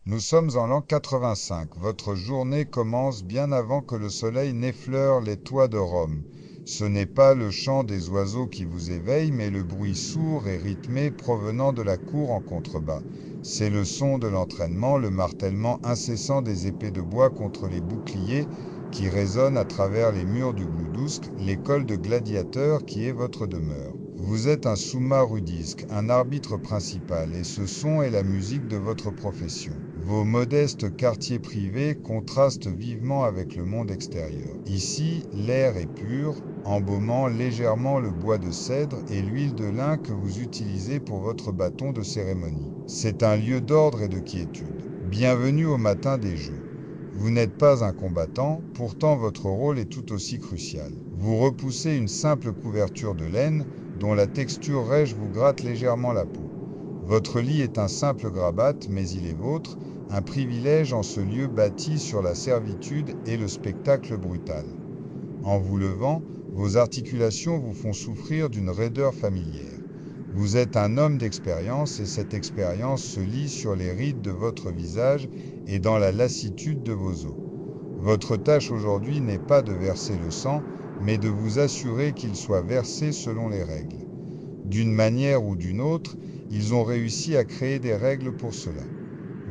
Nous sommes en l'an 85. Votre journée commence bien avant que le soleil n'effleure les toits de Rome. Ce n'est pas le chant des oiseaux qui vous éveille, mais le bruit sourd et rythmé provenant de la cour en contrebas. C'est le son de l'entraînement, le martèlement incessant des épées de bois contre les boucliers qui résonnent à travers les murs du Gloudousc, l'école de gladiateurs qui est votre demeure. Vous êtes un soumma rudisque, un arbitre principal, et ce son est la musique de votre profession. Vos modestes quartiers privés contrastent vivement avec le monde extérieur. Ici, l'air est pur, embaumant légèrement le bois de cèdre et l'huile de lin que vous utilisez pour votre bâton de cérémonie. C'est un lieu d'ordre et de quiétude. Bienvenue au matin des Jeux. Vous n'êtes pas un combattant, pourtant votre rôle est tout aussi crucial. Vous repoussez une simple couverture de laine dont la texture rêche vous gratte légèrement la peau. Votre lit est un simple grabat, mais il est vôtre, un privilège en ce lieu bâti sur la servitude et le spectacle brutal. En vous levant, vos articulations vous font souffrir d'une raideur familière. Vous êtes un homme d'expérience et cette expérience se lit sur les rides de votre visage et dans la lassitude de vos os. Votre tâche aujourd'hui n'est pas de verser le sang, mais de vous assurer qu'il soit versé selon les règles. D'une manière ou d'une autre, ils ont réussi à créer des règles pour cela.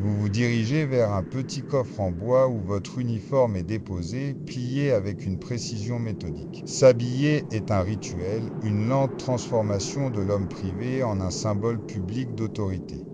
Vous vous dirigez vers un petit coffre en bois où votre uniforme est déposé, plié avec une précision méthodique. S'habiller est un rituel, une lente transformation de l'homme privé en un symbole public d'autorité.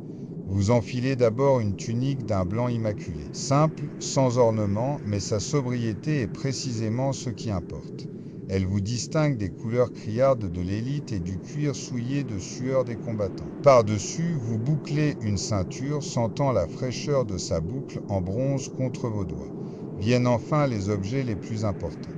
Vous enfilez d'abord une tunique d'un blanc immaculé, simple, sans ornement, mais sa sobriété est précisément ce qui importe. Elle vous distingue des couleurs criardes de l'élite et du cuir souillé de sueur des combattants. Par-dessus, vous bouclez une ceinture, sentant la fraîcheur de sa boucle en bronze contre vos doigts. Viennent enfin les objets les plus importants.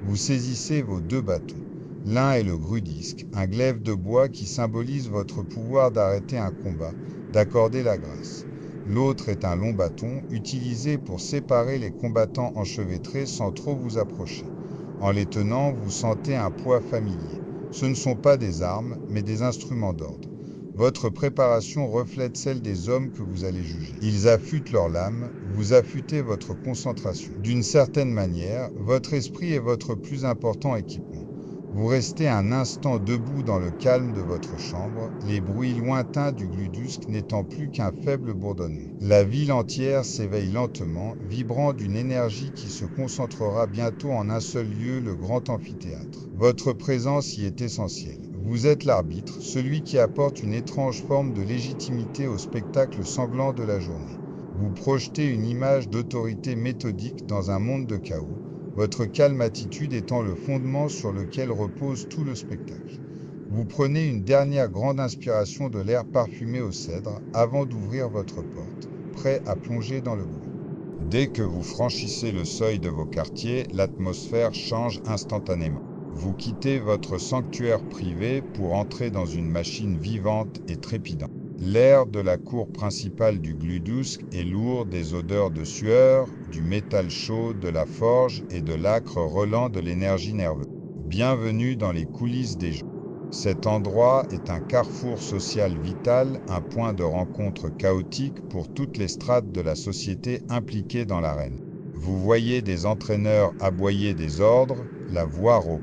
Vous saisissez vos deux bâtons. L'un est le grudisque, un glaive de bois qui symbolise votre pouvoir d'arrêter un combat, d'accorder la grâce. L'autre est un long bâton, utilisé pour séparer les combattants enchevêtrés sans trop vous approcher. En les tenant, vous sentez un poids familier. Ce ne sont pas des armes, mais des instruments d'ordre. Votre préparation reflète celle des hommes que vous allez juger. Ils affûtent leurs lames, vous affûtez votre concentration. D'une certaine manière, votre esprit est votre plus important équipement. Vous restez un instant debout dans le calme de votre chambre, les bruits lointains du Gloudousc n'étant plus qu'un faible bourdonnement. La ville entière s'éveille lentement, vibrant d'une énergie qui se concentrera bientôt en un seul lieu, le grand amphithéâtre. Votre présence y est essentielle. Vous êtes l'arbitre, celui qui apporte une étrange forme de légitimité au spectacle sanglant de la journée. Vous projetez une image d'autorité méthodique dans un monde de chaos, votre calme attitude étant le fondement sur lequel repose tout le spectacle. Vous prenez une dernière grande inspiration de l'air parfumé au cèdre avant d'ouvrir votre porte, prêt à plonger dans le bruit. Dès que vous franchissez le seuil de vos quartiers, l'atmosphère change instantanément. Vous quittez votre sanctuaire privé pour entrer dans une machine vivante et trépidante. L'air de la cour principale du Gloudousc est lourd des odeurs de sueur, du métal chaud, de la forge et de l'âcre relent de l'énergie nerveuse. Bienvenue dans les coulisses des Jeux. Cet endroit est un carrefour social vital, un point de rencontre chaotique pour toutes les strates de la société impliquées dans l'arène. Vous voyez des entraîneurs aboyer des ordres, la voix rauque.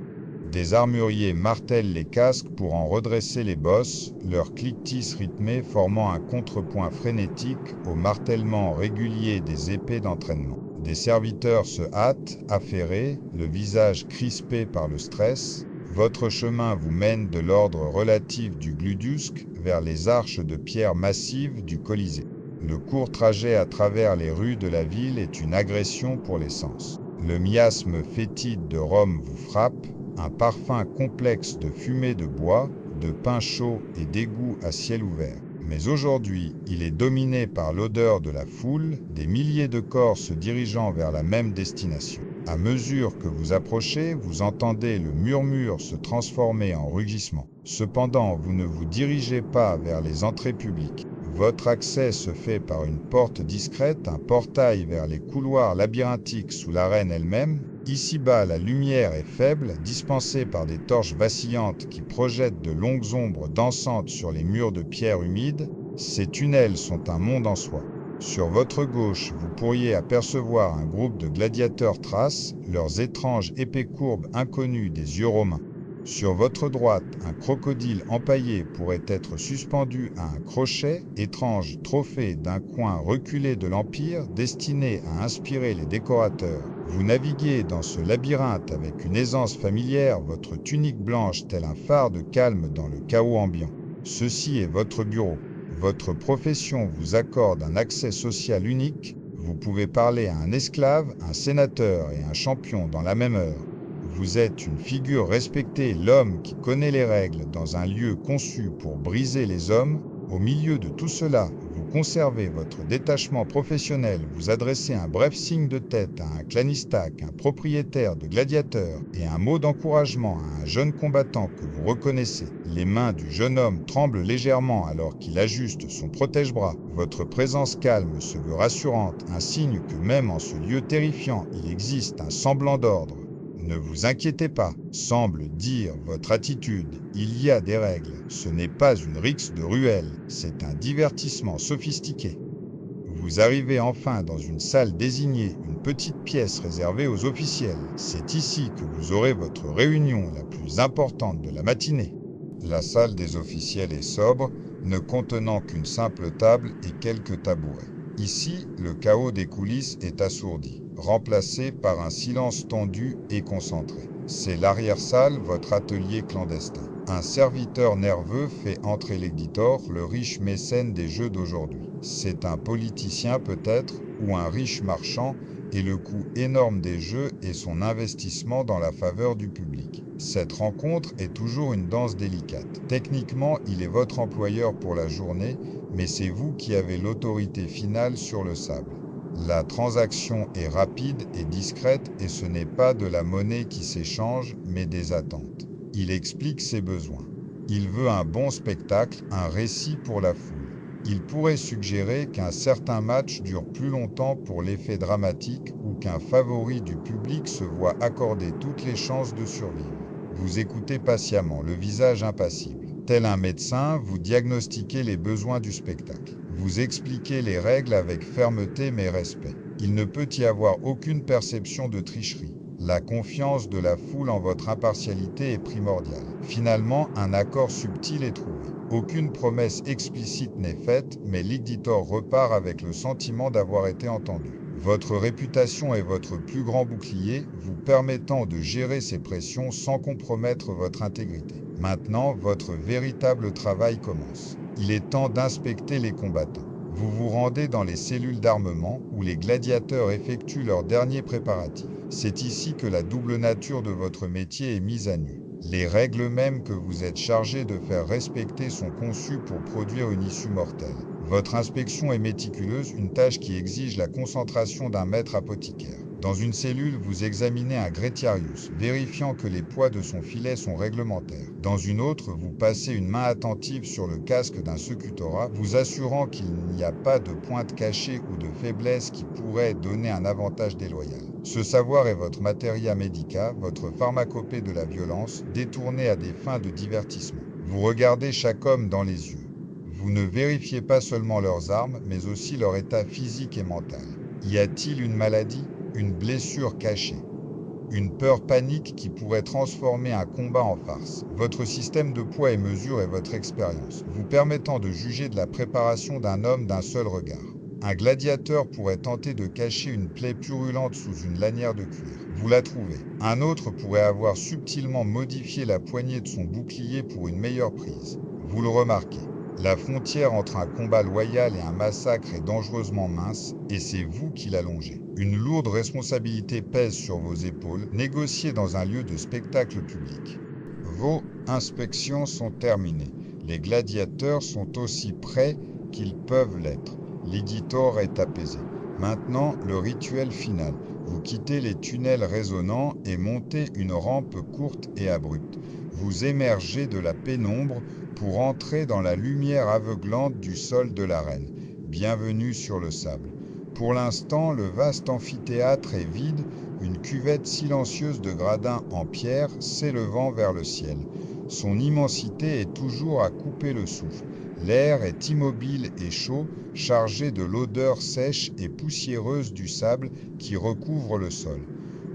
Des armuriers martèlent les casques pour en redresser les bosses, leur cliquetis rythmé formant un contrepoint frénétique au martèlement régulier des épées d'entraînement. Des serviteurs se hâtent, affairés, le visage crispé par le stress. Votre chemin vous mène de l'ordre relatif du Gloudousc vers les arches de pierre massives du Colisée. Le court trajet à travers les rues de la ville est une agression pour les sens. Le miasme fétide de Rome vous frappe, un parfum complexe de fumée de bois, de pain chaud et d'égouts à ciel ouvert. Mais aujourd'hui, il est dominé par l'odeur de la foule, des milliers de corps se dirigeant vers la même destination. À mesure que vous approchez, vous entendez le murmure se transformer en rugissement. Cependant, vous ne vous dirigez pas vers les entrées publiques. Votre accès se fait par une porte discrète, un portail vers les couloirs labyrinthiques sous l'arène elle-même. Ici-bas, la lumière est faible, dispensée par des torches vacillantes qui projettent de longues ombres dansantes sur les murs de pierre humide. Ces tunnels sont un monde en soi. Sur votre gauche, vous pourriez apercevoir un groupe de gladiateurs thraces, leurs étranges épées courbes inconnues des yeux romains. Sur votre droite, un crocodile empaillé pourrait être suspendu à un crochet, étrange trophée d'un coin reculé de l'Empire destiné à inspirer les décorateurs. Vous naviguez dans ce labyrinthe avec une aisance familière, votre tunique blanche telle un phare de calme dans le chaos ambiant. Ceci est votre bureau. Votre profession vous accorde un accès social unique. Vous pouvez parler à un esclave, un sénateur et un champion dans la même heure. Vous êtes une figure respectée, l'homme qui connaît les règles dans un lieu conçu pour briser les hommes. Au milieu de tout cela, vous conservez votre détachement professionnel, vous adressez un bref signe de tête à un clanistac, un propriétaire de gladiateurs, et un mot d'encouragement à un jeune combattant que vous reconnaissez. Les mains du jeune homme tremblent légèrement alors qu'il ajuste son protège-bras. Votre présence calme se veut rassurante, un signe que même en ce lieu terrifiant, il existe un semblant d'ordre. Ne vous inquiétez pas, semble dire votre attitude. Il y a des règles. Ce n'est pas une rixe de ruelle, c'est un divertissement sophistiqué. Vous arrivez enfin dans une salle désignée, une petite pièce réservée aux officiels. C'est ici que vous aurez votre réunion la plus importante de la matinée. La salle des officiels est sobre, ne contenant qu'une simple table et quelques tabourets. Ici, le chaos des coulisses est assourdi, remplacé par un silence tendu et concentré. C'est l'arrière-salle, votre atelier clandestin. Un serviteur nerveux fait entrer l'éditeur, le riche mécène des jeux d'aujourd'hui. C'est un politicien peut-être, ou un riche marchand, et le coût énorme des jeux est son investissement dans la faveur du public. Cette rencontre est toujours une danse délicate. Techniquement, il est votre employeur pour la journée, mais c'est vous qui avez l'autorité finale sur le sable. La transaction est rapide et discrète et ce n'est pas de la monnaie qui s'échange, mais des attentes. Il explique ses besoins. Il veut un bon spectacle, un récit pour la foule. Il pourrait suggérer qu'un certain match dure plus longtemps pour l'effet dramatique ou qu'un favori du public se voit accorder toutes les chances de survivre. Vous écoutez patiemment, le visage impassible. Tel un médecin, vous diagnostiquez les besoins du spectacle. Vous expliquez les règles avec fermeté mais respect. Il ne peut y avoir aucune perception de tricherie. La confiance de la foule en votre impartialité est primordiale. Finalement, un accord subtil est trouvé. Aucune promesse explicite n'est faite, mais l'éditeur repart avec le sentiment d'avoir été entendu. Votre réputation est votre plus grand bouclier, vous permettant de gérer ces pressions sans compromettre votre intégrité. Maintenant, votre véritable travail commence. Il est temps d'inspecter les combattants. Vous vous rendez dans les cellules d'armement où les gladiateurs effectuent leurs derniers préparatifs. C'est ici que la double nature de votre métier est mise à nu. Les règles mêmes que vous êtes chargé de faire respecter sont conçues pour produire une issue mortelle. Votre inspection est méticuleuse, une tâche qui exige la concentration d'un maître apothicaire. Dans une cellule, vous examinez un Gretiarius, vérifiant que les poids de son filet sont réglementaires. Dans une autre, vous passez une main attentive sur le casque d'un secutora, vous assurant qu'il n'y a pas de pointe cachée ou de faiblesse qui pourrait donner un avantage déloyal. Ce savoir est votre materia medica, votre pharmacopée de la violence, détournée à des fins de divertissement. Vous regardez chaque homme dans les yeux. Vous ne vérifiez pas seulement leurs armes, mais aussi leur état physique et mental. Y a-t-il une maladie ? Une blessure cachée, une peur panique qui pourrait transformer un combat en farce. Votre système de poids et mesure est votre expérience, vous permettant de juger de la préparation d'un homme d'un seul regard. Un gladiateur pourrait tenter de cacher une plaie purulente sous une lanière de cuir. Vous la trouvez. Un autre pourrait avoir subtilement modifié la poignée de son bouclier pour une meilleure prise. Vous le remarquez. La frontière entre un combat loyal et un massacre est dangereusement mince, et c'est vous qui l'allongez. Une lourde responsabilité pèse sur vos épaules, négociée dans un lieu de spectacle public. Vos inspections sont terminées. Les gladiateurs sont aussi prêts qu'ils peuvent l'être. L'éditeur est apaisé. Maintenant, le rituel final. Vous quittez les tunnels résonnants et montez une rampe courte et abrupte. Vous émergez de la pénombre pour entrer dans la lumière aveuglante du sol de l'arène. Bienvenue sur le sable. Pour l'instant, le vaste amphithéâtre est vide, une cuvette silencieuse de gradins en pierre s'élevant vers le ciel. Son immensité est toujours à couper le souffle. L'air est immobile et chaud, chargé de l'odeur sèche et poussiéreuse du sable qui recouvre le sol.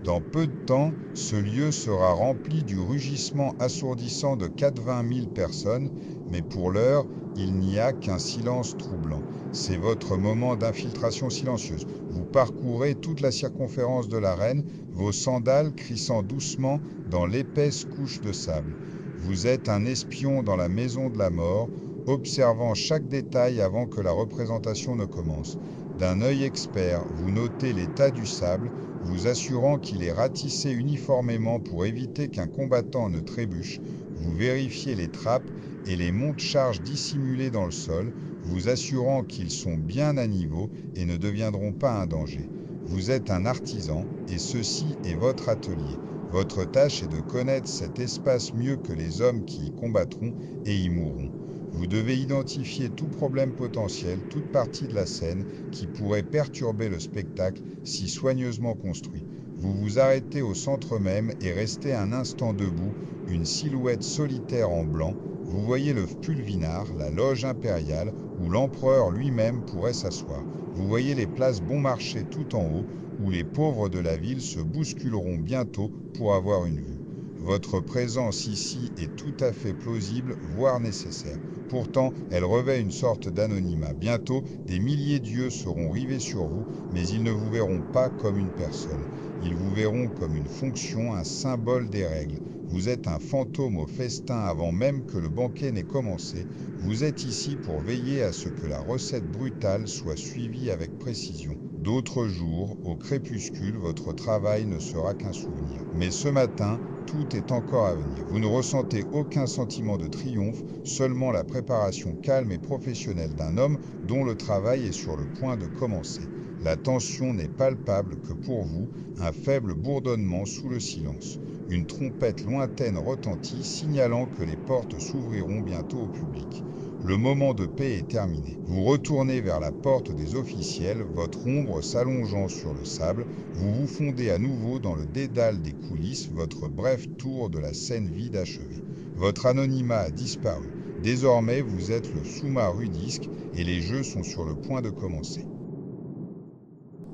Dans peu de temps, ce lieu sera rempli du rugissement assourdissant de 80 000 personnes, mais pour l'heure, il n'y a qu'un silence troublant. C'est votre moment d'infiltration silencieuse. Vous parcourez toute la circonférence de l'arène, vos sandales crissant doucement dans l'épaisse couche de sable. Vous êtes un espion dans la maison de la mort, observant chaque détail avant que la représentation ne commence. D'un œil expert, vous notez l'état du sable, vous assurant qu'il est ratissé uniformément pour éviter qu'un combattant ne trébuche. Vous vérifiez les trappes et les monte-charges dissimulés dans le sol, vous assurant qu'ils sont bien à niveau et ne deviendront pas un danger. Vous êtes un artisan et ceci est votre atelier. Votre tâche est de connaître cet espace mieux que les hommes qui y combattront et y mourront. Vous devez identifier tout problème potentiel, toute partie de la scène qui pourrait perturber le spectacle si soigneusement construit. Vous vous arrêtez au centre même et restez un instant debout, une silhouette solitaire en blanc. Vous voyez le Pulvinar, la loge impériale, où l'empereur lui-même pourrait s'asseoir. Vous voyez les places bon marché tout en haut, où les pauvres de la ville se bousculeront bientôt pour avoir une vue. Votre présence ici est tout à fait plausible, voire nécessaire. Pourtant, elle revêt une sorte d'anonymat. Bientôt, des milliers d'yeux seront rivés sur vous, mais ils ne vous verront pas comme une personne. Ils vous verront comme une fonction, un symbole des règles. Vous êtes un fantôme au festin avant même que le banquet n'ait commencé. Vous êtes ici pour veiller à ce que la recette brutale soit suivie avec précision. D'autres jours, au crépuscule, votre travail ne sera qu'un souvenir. Mais ce matin, tout est encore à venir. Vous ne ressentez aucun sentiment de triomphe, seulement la préparation calme et professionnelle d'un homme dont le travail est sur le point de commencer. La tension n'est palpable que pour vous, un faible bourdonnement sous le silence. Une trompette lointaine retentit, signalant que les portes s'ouvriront bientôt au public. Le moment de paix est terminé. Vous retournez vers la porte des officiels, votre ombre s'allongeant sur le sable. Vous vous fondez à nouveau dans le dédale des coulisses, votre bref tour de la scène vide achevé. Votre anonymat a disparu. Désormais, vous êtes le Summa Rudisque et les jeux sont sur le point de commencer.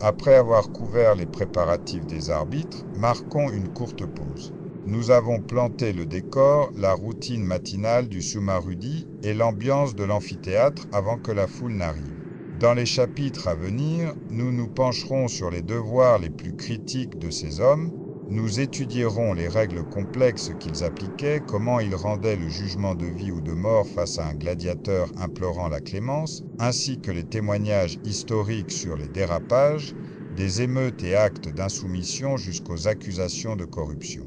Après avoir couvert les préparatifs des arbitres, marquons une courte pause. Nous avons planté le décor, la routine matinale du Summa Rudi et l'ambiance de l'amphithéâtre avant que la foule n'arrive. Dans les chapitres à venir, nous nous pencherons sur les devoirs les plus critiques de ces hommes, nous étudierons les règles complexes qu'ils appliquaient, comment ils rendaient le jugement de vie ou de mort face à un gladiateur implorant la clémence, ainsi que les témoignages historiques sur les dérapages, des émeutes et actes d'insoumission jusqu'aux accusations de corruption.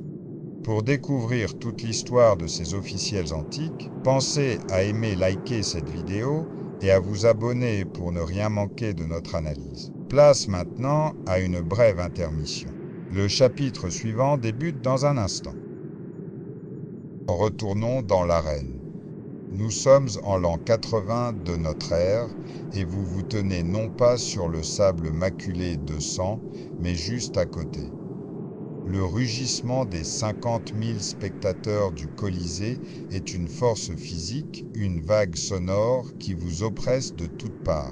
Pour découvrir toute l'histoire de ces officiels antiques, pensez à aimer liker cette vidéo et à vous abonner pour ne rien manquer de notre analyse. Place maintenant à une brève intermission. Le chapitre suivant débute dans un instant. Retournons dans l'arène. Nous sommes en l'an 80 de notre ère et vous vous tenez non pas sur le sable maculé de sang, mais juste à côté. Le rugissement des 50 000 spectateurs du Colisée est une force physique, une vague sonore qui vous oppresse de toutes parts.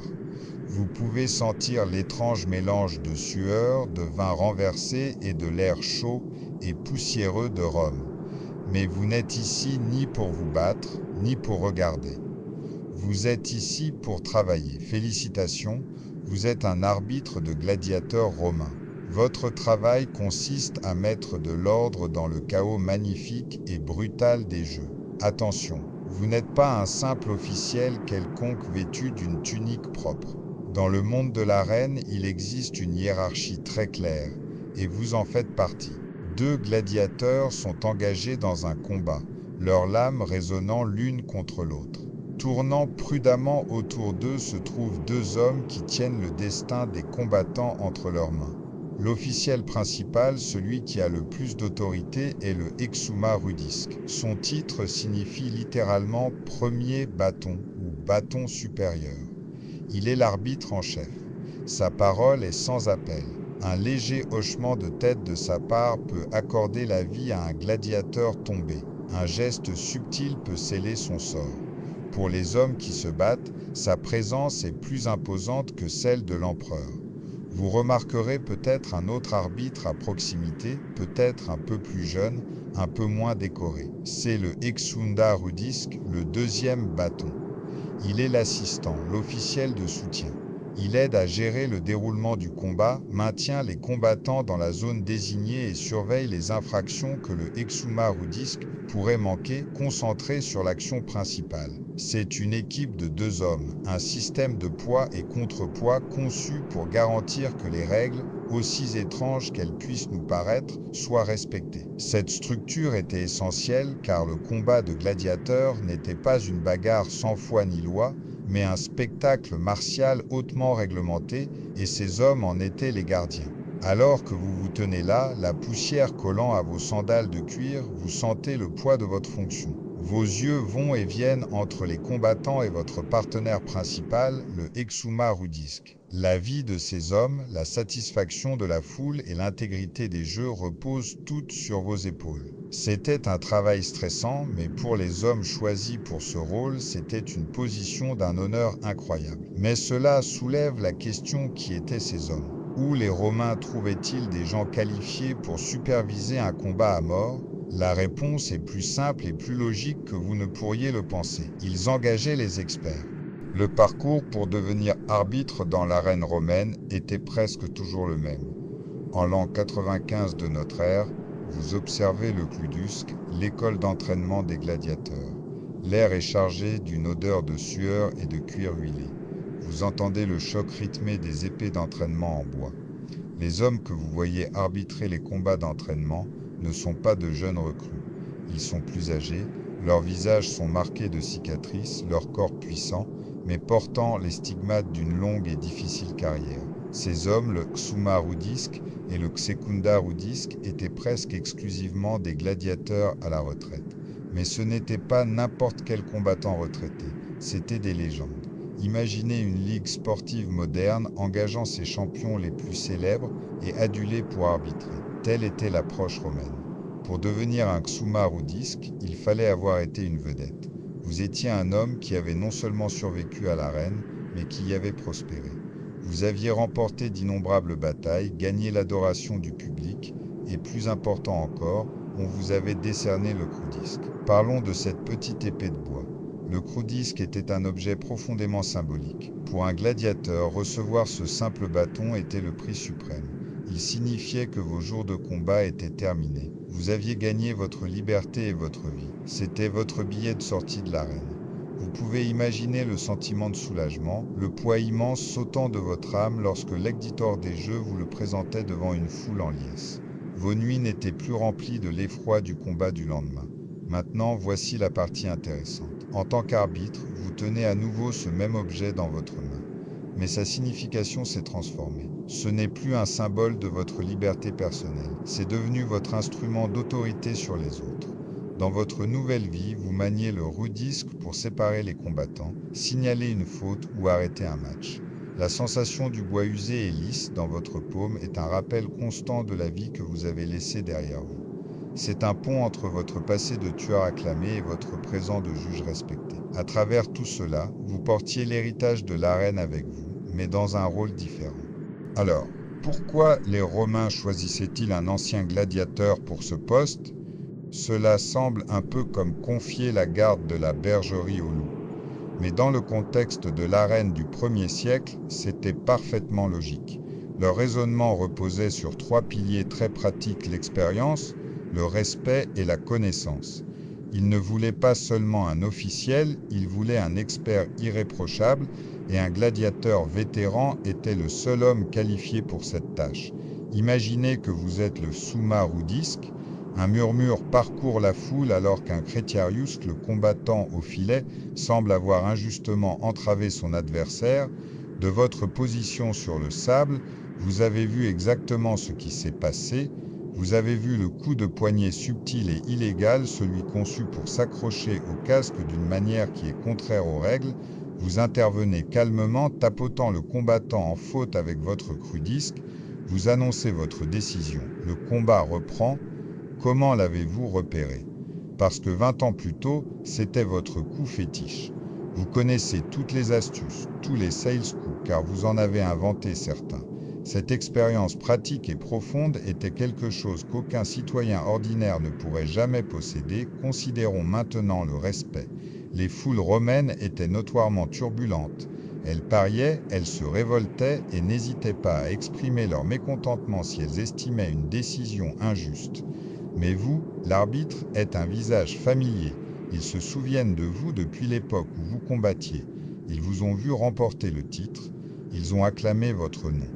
Vous pouvez sentir l'étrange mélange de sueur, de vin renversé et de l'air chaud et poussiéreux de Rome. Mais vous n'êtes ici ni pour vous battre, ni pour regarder. Vous êtes ici pour travailler. Félicitations, vous êtes un arbitre de gladiateurs romains. Votre travail consiste à mettre de l'ordre dans le chaos magnifique et brutal des jeux. Attention, vous n'êtes pas un simple officiel quelconque vêtu d'une tunique propre. Dans le monde de l'arène, il existe une hiérarchie très claire, et vous en faites partie. 2 gladiateurs sont engagés dans un combat, leurs lames résonnant l'une contre l'autre. Tournant prudemment autour d'eux se trouvent 2 hommes qui tiennent le destin des combattants entre leurs mains. L'officiel principal, celui qui a le plus d'autorité, est le Exsumma Rudisque. Son titre signifie littéralement « premier bâton » ou « bâton supérieur ». Il est l'arbitre en chef. Sa parole est sans appel. Un léger hochement de tête de sa part peut accorder la vie à un gladiateur tombé. Un geste subtil peut sceller son sort. Pour les hommes qui se battent, sa présence est plus imposante que celle de l'empereur. Vous remarquerez peut-être un autre arbitre à proximité, peut-être un peu plus jeune, un peu moins décoré. C'est le Exunda Rudisk, le deuxième bâton. Il est l'assistant, l'officiel de soutien. Il aide à gérer le déroulement du combat, maintient les combattants dans la zone désignée et surveille les infractions que le Exuma Rudisk pourrait manquer, concentré sur l'action principale. C'est une équipe de 2 hommes, un système de poids et contrepoids conçu pour garantir que les règles, aussi étranges qu'elles puissent nous paraître, soient respectées. Cette structure était essentielle car le combat de gladiateurs n'était pas une bagarre sans foi ni loi, mais un spectacle martial hautement réglementé, et ces hommes en étaient les gardiens. Alors que vous vous tenez là, la poussière collant à vos sandales de cuir, vous sentez le poids de votre fonction. Vos yeux vont et viennent entre les combattants et votre partenaire principal, le Exuma Rudisk. La vie de ces hommes, la satisfaction de la foule et l'intégrité des jeux reposent toutes sur vos épaules. C'était un travail stressant, mais pour les hommes choisis pour ce rôle, c'était une position d'un honneur incroyable. Mais cela soulève la question: qui étaient ces hommes? Où les Romains trouvaient-ils des gens qualifiés pour superviser un combat à mort? La réponse est plus simple et plus logique que vous ne pourriez le penser. Ils engageaient les experts. Le parcours pour devenir arbitre dans l'arène romaine était presque toujours le même. En l'an 95 de notre ère, vous observez le Cludusque, l'école d'entraînement des gladiateurs. L'air est chargé d'une odeur de sueur et de cuir huilé. Vous entendez le choc rythmé des épées d'entraînement en bois. Les hommes que vous voyez arbitrer les combats d'entraînement ne sont pas de jeunes recrues. Ils sont plus âgés, leurs visages sont marqués de cicatrices, leur corps puissant, mais portant les stigmates d'une longue et difficile carrière. Ces hommes, le Xuma Rudisk et le Xekunda Rudisk, étaient presque exclusivement des gladiateurs à la retraite. Mais ce n'étaient pas n'importe quel combattant retraité, c'étaient des légendes. Imaginez une ligue sportive moderne engageant ses champions les plus célèbres et adulés pour arbitrer. Telle était l'approche romaine. Pour devenir un Xuma Rudisk, il fallait avoir été une vedette. Vous étiez un homme qui avait non seulement survécu à l'arène, mais qui y avait prospéré. Vous aviez remporté d'innombrables batailles, gagné l'adoration du public, et plus important encore, on vous avait décerné le Krudisk. Parlons de cette petite épée de bois. Le Krudisk était un objet profondément symbolique. Pour un gladiateur, recevoir ce simple bâton était le prix suprême. Il signifiait que vos jours de combat étaient terminés. Vous aviez gagné votre liberté et votre vie. C'était votre billet de sortie de l'arène. Vous pouvez imaginer le sentiment de soulagement, le poids immense sautant de votre âme lorsque l'exditor des jeux vous le présentait devant une foule en liesse. Vos nuits n'étaient plus remplies de l'effroi du combat du lendemain. Maintenant, voici la partie intéressante. En tant qu'arbitre, vous tenez à nouveau ce même objet dans votre main. Mais sa signification s'est transformée. Ce n'est plus un symbole de votre liberté personnelle, c'est devenu votre instrument d'autorité sur les autres. Dans votre nouvelle vie, vous maniez le Rudisk pour séparer les combattants, signaler une faute ou arrêter un match. La sensation du bois usé et lisse dans votre paume est un rappel constant de la vie que vous avez laissée derrière vous. C'est un pont entre votre passé de tueur acclamé et votre présent de juge respecté. À travers tout cela, vous portiez l'héritage de l'arène avec vous, mais dans un rôle différent. Alors, pourquoi les Romains choisissaient-ils un ancien gladiateur pour ce poste? Cela semble un peu comme confier la garde de la bergerie au loup. Mais dans le contexte de l'arène du 1er siècle, c'était parfaitement logique. Leur raisonnement reposait sur 3 piliers très pratiques: l'expérience, le respect et la connaissance. Ils ne voulaient pas seulement un officiel, ils voulaient un expert irréprochable, et un gladiateur vétéran était le seul homme qualifié pour cette tâche. Imaginez que vous êtes le Xuma Rudisk. Un murmure parcourt la foule alors qu'un Cretiarius, le combattant au filet, semble avoir injustement entravé son adversaire. De votre position sur le sable, vous avez vu exactement ce qui s'est passé. Vous avez vu le coup de poignet subtil et illégal, celui conçu pour s'accrocher au casque d'une manière qui est contraire aux règles. Vous intervenez calmement, tapotant le combattant en faute avec votre Krudisk. Vous annoncez votre décision. Le combat reprend. Comment l'avez-vous repéré? Parce que 20 ans plus tôt, c'était votre coup fétiche. Vous connaissez toutes les astuces, tous les sales coups, car vous en avez inventé certains. Cette expérience pratique et profonde était quelque chose qu'aucun citoyen ordinaire ne pourrait jamais posséder. Considérons maintenant le respect. Les foules romaines étaient notoirement turbulentes. Elles pariaient, elles se révoltaient et n'hésitaient pas à exprimer leur mécontentement si elles estimaient une décision injuste. Mais vous, l'arbitre, êtes un visage familier. Ils se souviennent de vous depuis l'époque où vous combattiez. Ils vous ont vu remporter le titre. Ils ont acclamé votre nom.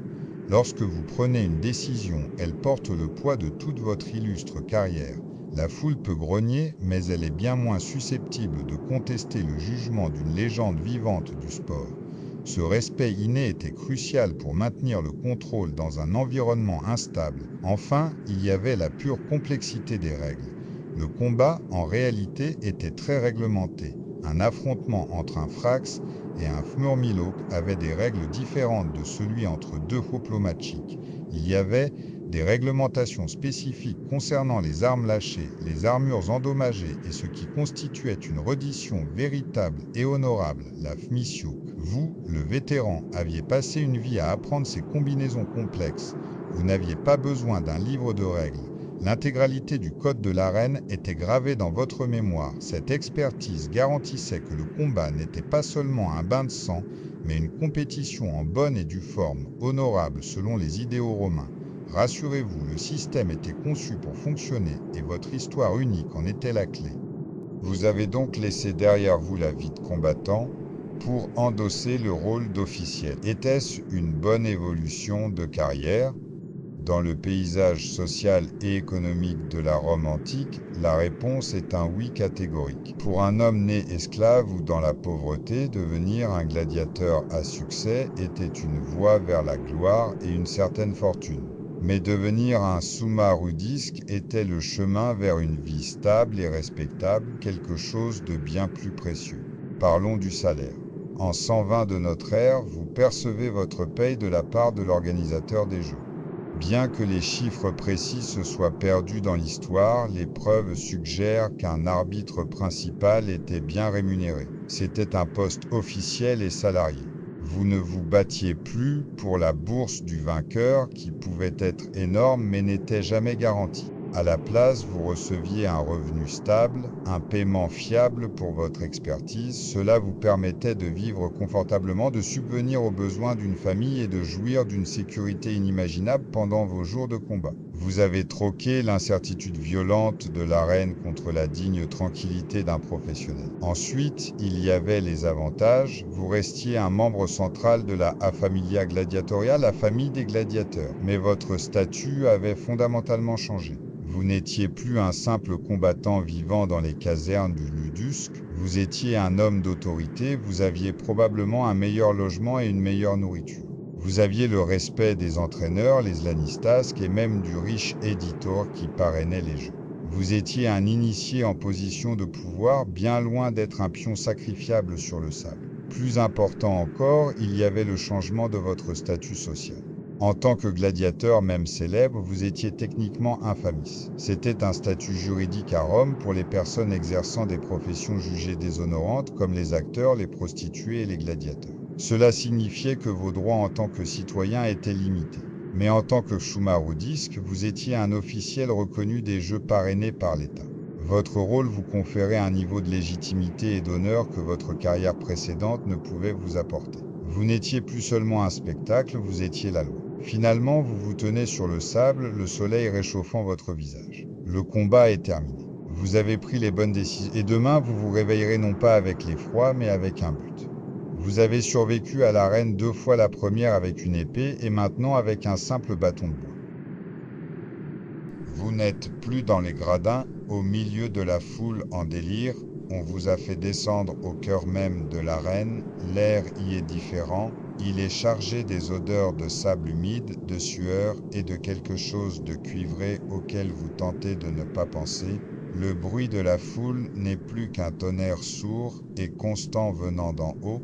Lorsque vous prenez une décision, elle porte le poids de toute votre illustre carrière. La foule peut grogner, mais elle est bien moins susceptible de contester le jugement d'une légende vivante du sport. Ce respect inné était crucial pour maintenir le contrôle dans un environnement instable. Enfin, il y avait la pure complexité des règles. Le combat, en réalité, était très réglementé. Un affrontement entre un Thrax et un Murmilloc avait des règles différentes de celui entre deux Hoplomachik. Il y avait des réglementations spécifiques concernant les armes lâchées, les armures endommagées et ce qui constituait une reddition véritable et honorable, la Fmisiok. Vous, le vétéran, aviez passé une vie à apprendre ces combinaisons complexes. Vous n'aviez pas besoin d'un livre de règles. L'intégralité du code de l'arène était gravée dans votre mémoire. Cette expertise garantissait que le combat n'était pas seulement un bain de sang, mais une compétition en bonne et due forme, honorable selon les idéaux romains. Rassurez-vous, le système était conçu pour fonctionner et votre histoire unique en était la clé. Vous avez donc laissé derrière vous la vie de combattant pour endosser le rôle d'officiel. Était-ce une bonne évolution de carrière ? Dans le paysage social et économique de la Rome antique, la réponse est un oui catégorique. Pour un homme né esclave ou dans la pauvreté, devenir un gladiateur à succès était une voie vers la gloire et une certaine fortune. Mais devenir un summa rudisque était le chemin vers une vie stable et respectable, quelque chose de bien plus précieux. Parlons du salaire. En 120 de notre ère, vous percevez votre paye de la part de l'organisateur des Jeux. Bien que les chiffres précis se soient perdus dans l'histoire, les preuves suggèrent qu'un arbitre principal était bien rémunéré. C'était un poste officiel et salarié. Vous ne vous battiez plus pour la bourse du vainqueur qui pouvait être énorme mais n'était jamais garantie. À la place, vous receviez un revenu stable, un paiement fiable pour votre expertise. Cela vous permettait de vivre confortablement, de subvenir aux besoins d'une famille et de jouir d'une sécurité inimaginable pendant vos jours de combat. Vous avez troqué l'incertitude violente de l'arène contre la digne tranquillité d'un professionnel. Ensuite, il y avait les avantages. Vous restiez un membre central de la A Familia Gladiatoria, la famille des gladiateurs. Mais votre statut avait fondamentalement changé. Vous n'étiez plus un simple combattant vivant dans les casernes du Ludusque, vous étiez un homme d'autorité, vous aviez probablement un meilleur logement et une meilleure nourriture. Vous aviez le respect des entraîneurs, les Slanistasques et même du riche éditeur qui parrainait les jeux. Vous étiez un initié en position de pouvoir, bien loin d'être un pion sacrifiable sur le sable. Plus important encore, il y avait le changement de votre statut social. En tant que gladiateur même célèbre, vous étiez techniquement infamis. C'était un statut juridique à Rome pour les personnes exerçant des professions jugées déshonorantes comme les acteurs, les prostituées et les gladiateurs. Cela signifiait que vos droits en tant que citoyen étaient limités. Mais en tant que summa rudisque, vous étiez un officiel reconnu des Jeux parrainés par l'État. Votre rôle vous conférait un niveau de légitimité et d'honneur que votre carrière précédente ne pouvait vous apporter. Vous n'étiez plus seulement un spectacle, vous étiez la loi. Finalement, vous vous tenez sur le sable, le soleil réchauffant votre visage. Le combat est terminé. Vous avez pris les bonnes décisions et demain, vous vous réveillerez non pas avec l'effroi, mais avec un but. Vous avez survécu à l'arène 2 fois, la première avec une épée et maintenant avec un simple bâton de bois. Vous n'êtes plus dans les gradins, au milieu de la foule en délire. On vous a fait descendre au cœur même de l'arène. L'air y est différent. Il est chargé des odeurs de sable humide, de sueur et de quelque chose de cuivré auquel vous tentez de ne pas penser. Le bruit de la foule n'est plus qu'un tonnerre sourd et constant venant d'en haut.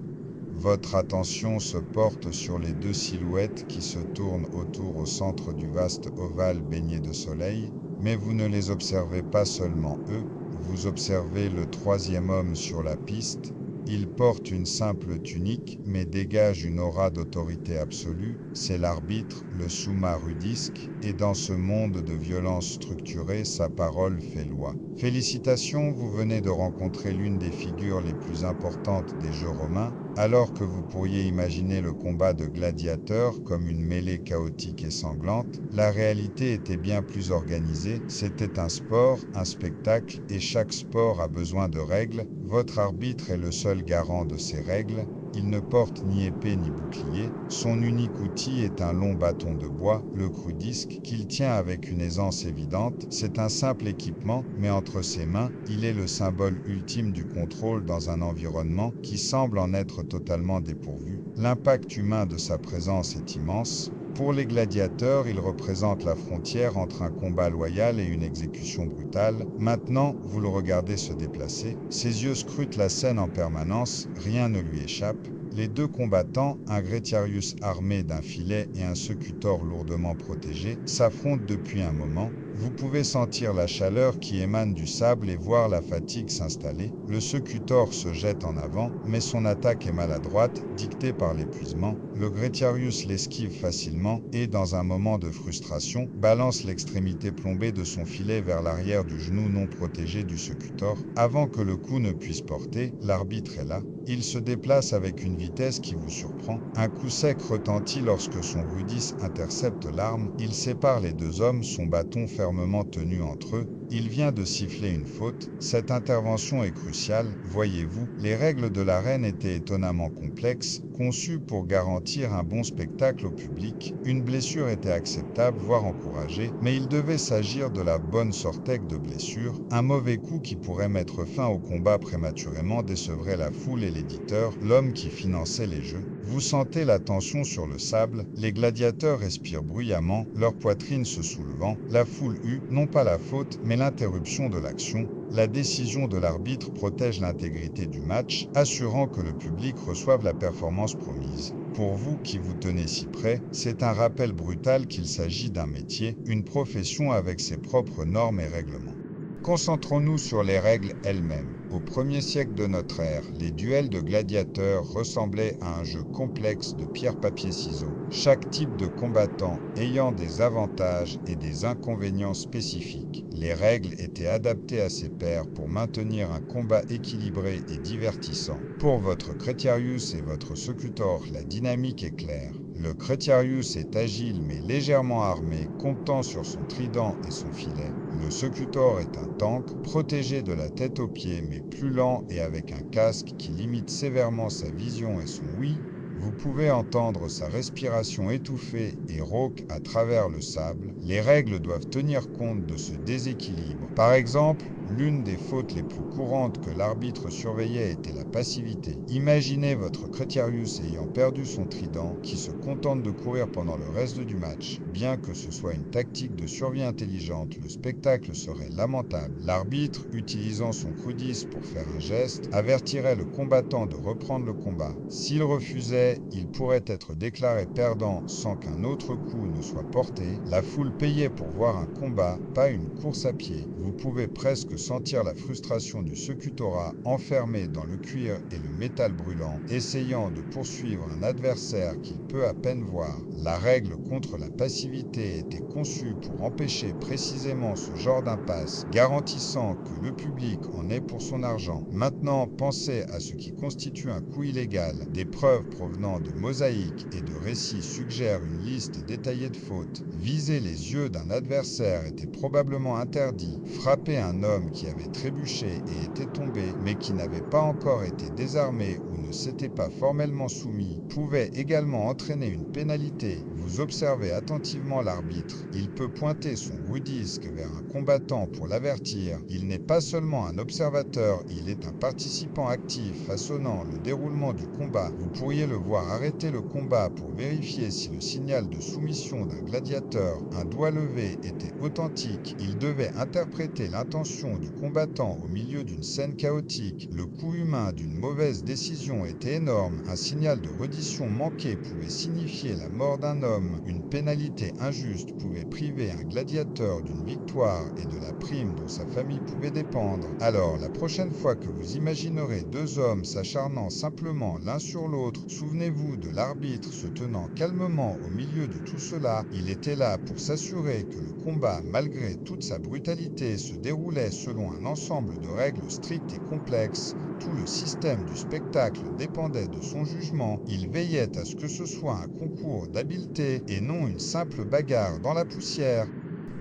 Votre attention se porte sur les deux silhouettes qui se tournent autour au centre du vaste ovale baigné de soleil, mais vous ne les observez pas seulement eux, vous observez le troisième homme sur la piste, Il porte une simple tunique, mais dégage une aura d'autorité absolue. C'est l'arbitre, le summa rudisque, et dans ce monde de violence structurée, sa parole fait loi. Félicitations, vous venez de rencontrer l'une des figures les plus importantes des Jeux romains. Alors que vous pourriez imaginer le combat de gladiateurs comme une mêlée chaotique et sanglante, la réalité était bien plus organisée. C'était un sport, un spectacle, et chaque sport a besoin de règles. Votre arbitre est le seul garant de ces règles. Il ne porte ni épée ni bouclier. Son unique outil est un long bâton de bois, le crudisque, qu'il tient avec une aisance évidente. C'est un simple équipement, mais entre ses mains, il est le symbole ultime du contrôle dans un environnement qui semble en être totalement dépourvu. L'impact humain de sa présence est immense. Pour les gladiateurs, il représente la frontière entre un combat loyal et une exécution brutale. Maintenant, vous le regardez se déplacer. Ses yeux scrutent la scène en permanence, rien ne lui échappe. Les deux combattants, un Gretiarius armé d'un filet et un Secutor lourdement protégé, s'affrontent depuis un moment. Vous pouvez sentir la chaleur qui émane du sable et voir la fatigue s'installer. Le Secutor se jette en avant, mais son attaque est maladroite, dictée par l'épuisement. Le Gretiarius l'esquive facilement et, dans un moment de frustration, balance l'extrémité plombée de son filet vers l'arrière du genou non protégé du Secutor. Avant que le coup ne puisse porter, l'arbitre est là. Il se déplace avec une vitesse qui vous surprend. Un coup sec retentit lorsque son rudis intercepte l'arme. Il sépare les deux hommes, son bâton fermement tenu entre eux. Il vient de siffler une faute. Cette intervention est cruciale. Voyez-vous, les règles de l'arène étaient étonnamment complexes, conçues pour garantir un bon spectacle au public. Une blessure était acceptable, voire encouragée, mais il devait s'agir de la bonne sortèque de blessure. Un mauvais coup qui pourrait mettre fin au combat prématurément décevrait la foule et l'éditeur, l'homme qui finançait les jeux. Vous sentez la tension sur le sable, les gladiateurs respirent bruyamment, leur poitrine se soulevant. La foule eut, non pas la faute, mais l'interruption de l'action. La décision de l'arbitre protège l'intégrité du match, assurant que le public reçoive la performance promise. Pour vous qui vous tenez si près, c'est un rappel brutal qu'il s'agit d'un métier, une profession avec ses propres normes et règlements. Concentrons-nous sur les règles elles-mêmes. Au 1er siècle de notre ère, les duels de gladiateurs ressemblaient à un jeu complexe de pierre-papier-ciseaux, chaque type de combattant ayant des avantages et des inconvénients spécifiques. Les règles étaient adaptées à ses pairs pour maintenir un combat équilibré et divertissant. Pour votre Gretiarius et votre Secutor, la dynamique est claire. Le Gretiarius est agile mais légèrement armé, comptant sur son trident et son filet. Le Secutor est un tank, protégé de la tête aux pieds mais plus lent et avec un casque qui limite sévèrement sa vision et son ouïe. Vous pouvez entendre sa respiration étouffée et rauque à travers le sable. Les règles doivent tenir compte de ce déséquilibre. Par exemple, l'une des fautes les plus courantes que l'arbitre surveillait était la passivité. Imaginez votre Gretiarius ayant perdu son trident, qui se contente de courir pendant le reste du match. Bien que ce soit une tactique de survie intelligente, le spectacle serait lamentable. L'arbitre, utilisant son crudis pour faire un geste, avertirait le combattant de reprendre le combat. S'il refusait, il pourrait être déclaré perdant sans qu'un autre coup ne soit porté. La foule payait pour voir un combat, pas une course à pied. Vous pouvez presque sentir la frustration du Secutora enfermé dans le cuir et le métal brûlant, essayant de poursuivre un adversaire qu'il peut à peine voir. La règle contre la passivité était conçue pour empêcher précisément ce genre d'impasse, garantissant que le public en ait pour son argent. Maintenant, pensez à ce qui constitue un coup illégal. Des preuves provenant de mosaïques et de récits suggèrent une liste détaillée de fautes. Viser les yeux d'un adversaire était probablement interdit. Frapper un homme qui avait trébuché et était tombé, mais qui n'avait pas encore été désarmé ou ne s'était pas formellement soumis, pouvait également entraîner une pénalité. Vous observez attentivement l'arbitre. Il peut pointer son rudisque vers un combattant pour l'avertir. Il n'est pas seulement un observateur, il est un participant actif façonnant le déroulement du combat. Vous pourriez le voir arrêter le combat pour vérifier si le signal de soumission d'un gladiateur, un doigt levé, était authentique. Il devait interpréter l'intention réaction du combattant au milieu d'une scène chaotique, le coût humain d'une mauvaise décision était énorme, un signal de reddition manqué pouvait signifier la mort d'un homme, une pénalité injuste pouvait priver un gladiateur d'une victoire et de la prime dont sa famille pouvait dépendre. Alors, la prochaine fois que vous imaginerez deux hommes s'acharnant simplement l'un sur l'autre, souvenez-vous de l'arbitre se tenant calmement au milieu de tout cela. Il était là pour s'assurer que le combat, malgré toute sa brutalité, se déroulait selon un ensemble de règles strictes et complexes. Tout le système du spectacle dépendait de son jugement. Il veillait à ce que ce soit un concours d'habileté et non une simple bagarre dans la poussière.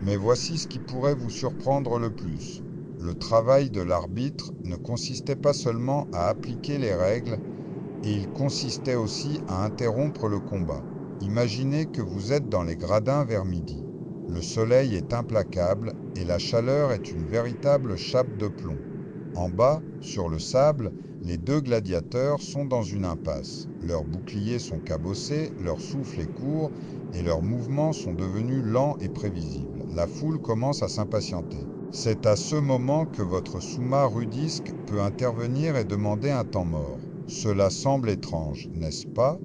Mais voici ce qui pourrait vous surprendre le plus. Le travail de l'arbitre ne consistait pas seulement à appliquer les règles, et il consistait aussi à interrompre le combat. Imaginez que vous êtes dans les gradins vers midi. Le soleil est implacable et la chaleur est une véritable chape de plomb. En bas, sur le sable, les deux gladiateurs sont dans une impasse. Leurs boucliers sont cabossés, leur souffle est court et leurs mouvements sont devenus lents et prévisibles. La foule commence à s'impatienter. C'est à ce moment que votre souma rudisque peut intervenir et demander un temps mort. Cela semble étrange, n'est-ce pas?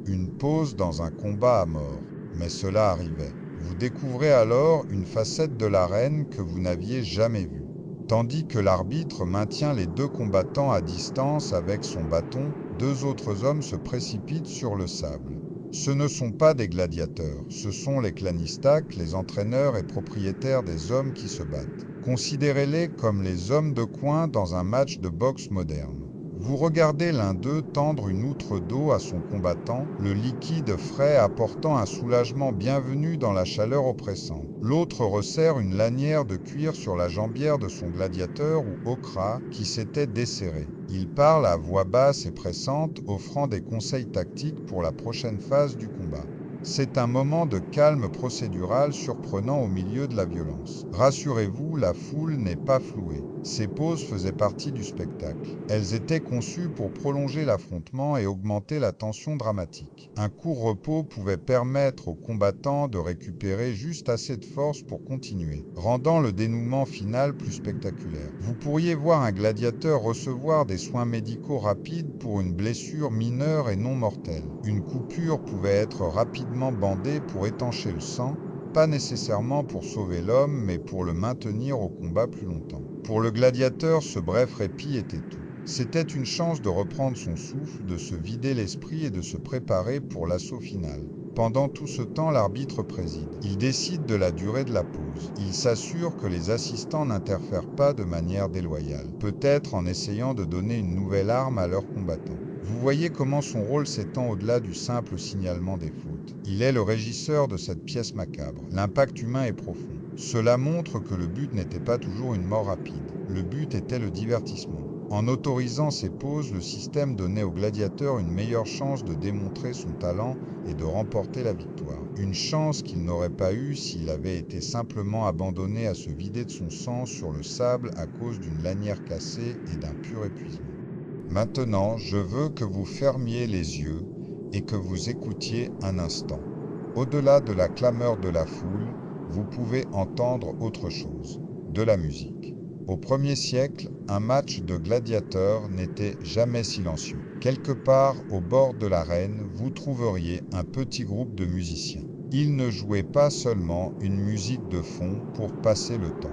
Une pause dans un combat à mort. Mais cela arrivait. Vous découvrez alors une facette de l'arène que vous n'aviez jamais vue. Tandis que l'arbitre maintient les deux combattants à distance avec son bâton, deux autres hommes se précipitent sur le sable. Ce ne sont pas des gladiateurs, ce sont les clanistaques, les entraîneurs et propriétaires des hommes qui se battent. Considérez-les comme les hommes de coin dans un match de boxe moderne. Vous regardez l'un d'eux tendre une outre d'eau à son combattant, le liquide frais apportant un soulagement bienvenu dans la chaleur oppressante. L'autre resserre une lanière de cuir sur la jambière de son gladiateur ou okra qui s'était desserré. Il parle à voix basse et pressante, offrant des conseils tactiques pour la prochaine phase du combat. C'est un moment de calme procédural surprenant au milieu de la violence. Rassurez-vous, la foule n'est pas flouée. Ces pauses faisaient partie du spectacle. Elles étaient conçues pour prolonger l'affrontement et augmenter la tension dramatique. Un court repos pouvait permettre aux combattants de récupérer juste assez de force pour continuer, rendant le dénouement final plus spectaculaire. Vous pourriez voir un gladiateur recevoir des soins médicaux rapides pour une blessure mineure et non mortelle. Une coupure pouvait être rapidement bandée pour étancher le sang, pas nécessairement pour sauver l'homme, mais pour le maintenir au combat plus longtemps. Pour le gladiateur, ce bref répit était tout. C'était une chance de reprendre son souffle, de se vider l'esprit et de se préparer pour l'assaut final. Pendant tout ce temps, l'arbitre préside. Il décide de la durée de la pause. Il s'assure que les assistants n'interfèrent pas de manière déloyale, peut-être en essayant de donner une nouvelle arme à leurs combattants. Vous voyez comment son rôle s'étend au-delà du simple signalement des fautes. Il est le régisseur de cette pièce macabre. L'impact humain est profond. Cela montre que le but n'était pas toujours une mort rapide. Le but était le divertissement. En autorisant ces pauses, le système donnait au gladiateur une meilleure chance de démontrer son talent et de remporter la victoire. Une chance qu'il n'aurait pas eue s'il avait été simplement abandonné à se vider de son sang sur le sable à cause d'une lanière cassée et d'un pur épuisement. Maintenant, je veux que vous fermiez les yeux et que vous écoutiez un instant. Au-delà de la clameur de la foule, vous pouvez entendre autre chose, de la musique. Au 1er siècle, un match de gladiateurs n'était jamais silencieux. Quelque part au bord de l'arène, vous trouveriez un petit groupe de musiciens. Ils ne jouaient pas seulement une musique de fond pour passer le temps.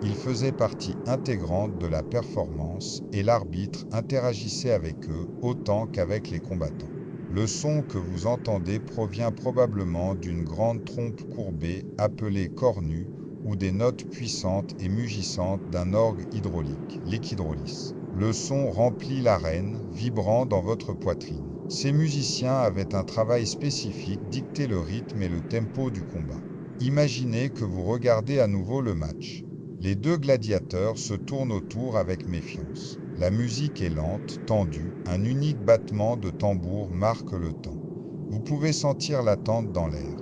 Ils faisaient partie intégrante de la performance et l'arbitre interagissait avec eux autant qu'avec les combattants. Le son que vous entendez provient probablement d'une grande trompe courbée appelée cornue ou des notes puissantes et mugissantes d'un orgue hydraulique, l'équidrolis. Le son remplit l'arène, vibrant dans votre poitrine. Ces musiciens avaient un travail spécifique, dicter le rythme et le tempo du combat. Imaginez que vous regardez à nouveau le match. Les deux gladiateurs se tournent autour avec méfiance. La musique est lente, tendue, un unique battement de tambour marque le temps. Vous pouvez sentir l'attente dans l'air.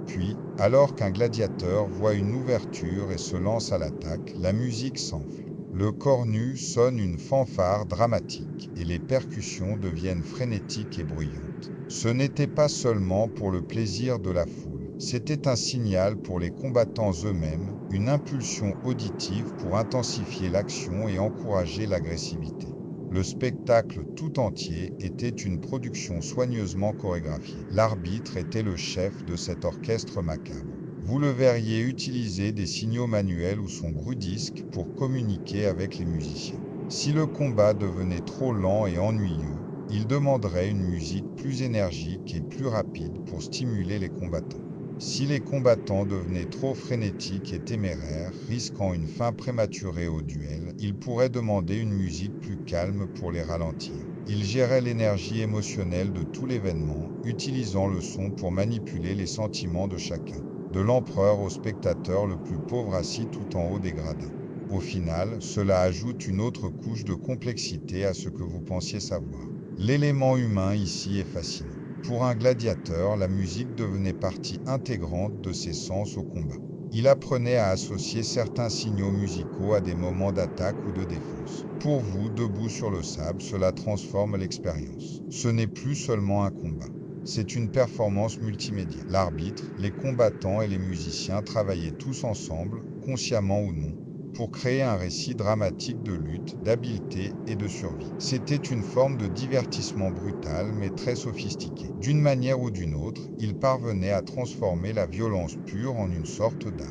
Puis, alors qu'un gladiateur voit une ouverture et se lance à l'attaque, la musique s'enfle. Le cornu sonne une fanfare dramatique et les percussions deviennent frénétiques et bruyantes. Ce n'était pas seulement pour le plaisir de la foule. C'était un signal pour les combattants eux-mêmes, une impulsion auditive pour intensifier l'action et encourager l'agressivité. Le spectacle tout entier était une production soigneusement chorégraphiée. L'arbitre était le chef de cet orchestre macabre. Vous le verriez utiliser des signaux manuels ou son brudisque pour communiquer avec les musiciens. Si le combat devenait trop lent et ennuyeux, il demanderait une musique plus énergique et plus rapide pour stimuler les combattants. Si les combattants devenaient trop frénétiques et téméraires, risquant une fin prématurée au duel, il pourrait demander une musique plus calme pour les ralentir. Il gérait l'énergie émotionnelle de tout l'événement, utilisant le son pour manipuler les sentiments de chacun, de l'empereur au spectateur le plus pauvre assis tout en haut des gradins. Au final, cela ajoute une autre couche de complexité à ce que vous pensiez savoir. L'élément humain ici est fascinant. Pour un gladiateur, la musique devenait partie intégrante de ses sens au combat. Il apprenait à associer certains signaux musicaux à des moments d'attaque ou de défense. Pour vous, debout sur le sable, cela transforme l'expérience. Ce n'est plus seulement un combat. C'est une performance multimédia. L'arbitre, les combattants et les musiciens travaillaient tous ensemble, consciemment ou non, pour créer un récit dramatique de lutte, d'habileté et de survie. C'était une forme de divertissement brutal mais très sophistiqué. D'une manière ou d'une autre, il parvenait à transformer la violence pure en une sorte d'art.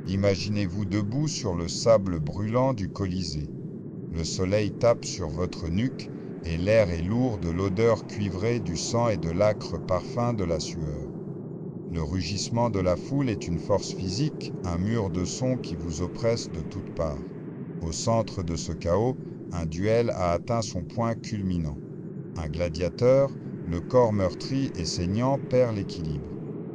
Imaginez-vous debout sur le sable brûlant du Colisée. Le soleil tape sur votre nuque et l'air est lourd de l'odeur cuivrée du sang et de l'âcre parfum de la sueur. Le rugissement de la foule est une force physique, un mur de son qui vous oppresse de toutes parts. Au centre de ce chaos, un duel a atteint son point culminant. Un gladiateur, le corps meurtri et saignant, perd l'équilibre.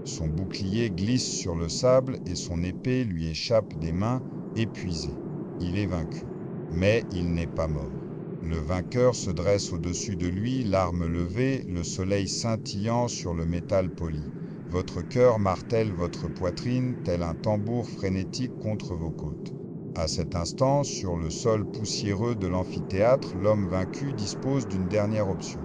Son bouclier glisse sur le sable et son épée lui échappe des mains, épuisé. Il est vaincu. Mais il n'est pas mort. Le vainqueur se dresse au-dessus de lui, l'arme levée, le soleil scintillant sur le métal poli. Votre cœur martèle votre poitrine tel un tambour frénétique contre vos côtes. À cet instant, sur le sol poussiéreux de l'amphithéâtre, l'homme vaincu dispose d'une dernière option.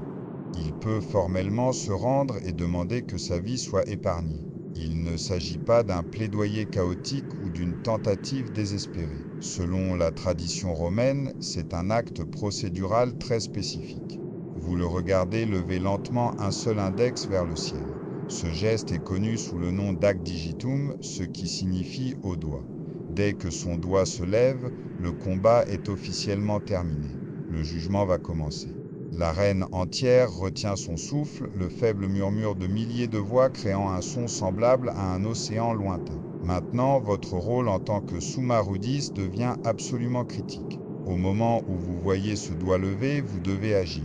Il peut formellement se rendre et demander que sa vie soit épargnée. Il ne s'agit pas d'un plaidoyer chaotique ou d'une tentative désespérée. Selon la tradition romaine, c'est un acte procédural très spécifique. Vous le regardez lever lentement un seul index vers le ciel. Ce geste est connu sous le nom d'acte digitum, ce qui signifie au doigt. Dès que son doigt se lève, le combat est officiellement terminé. Le jugement va commencer. L'arène entière retient son souffle, le faible murmure de milliers de voix créant un son semblable à un océan lointain. Maintenant, votre rôle en tant que summa rudis devient absolument critique. Au moment où vous voyez ce doigt levé, vous devez agir.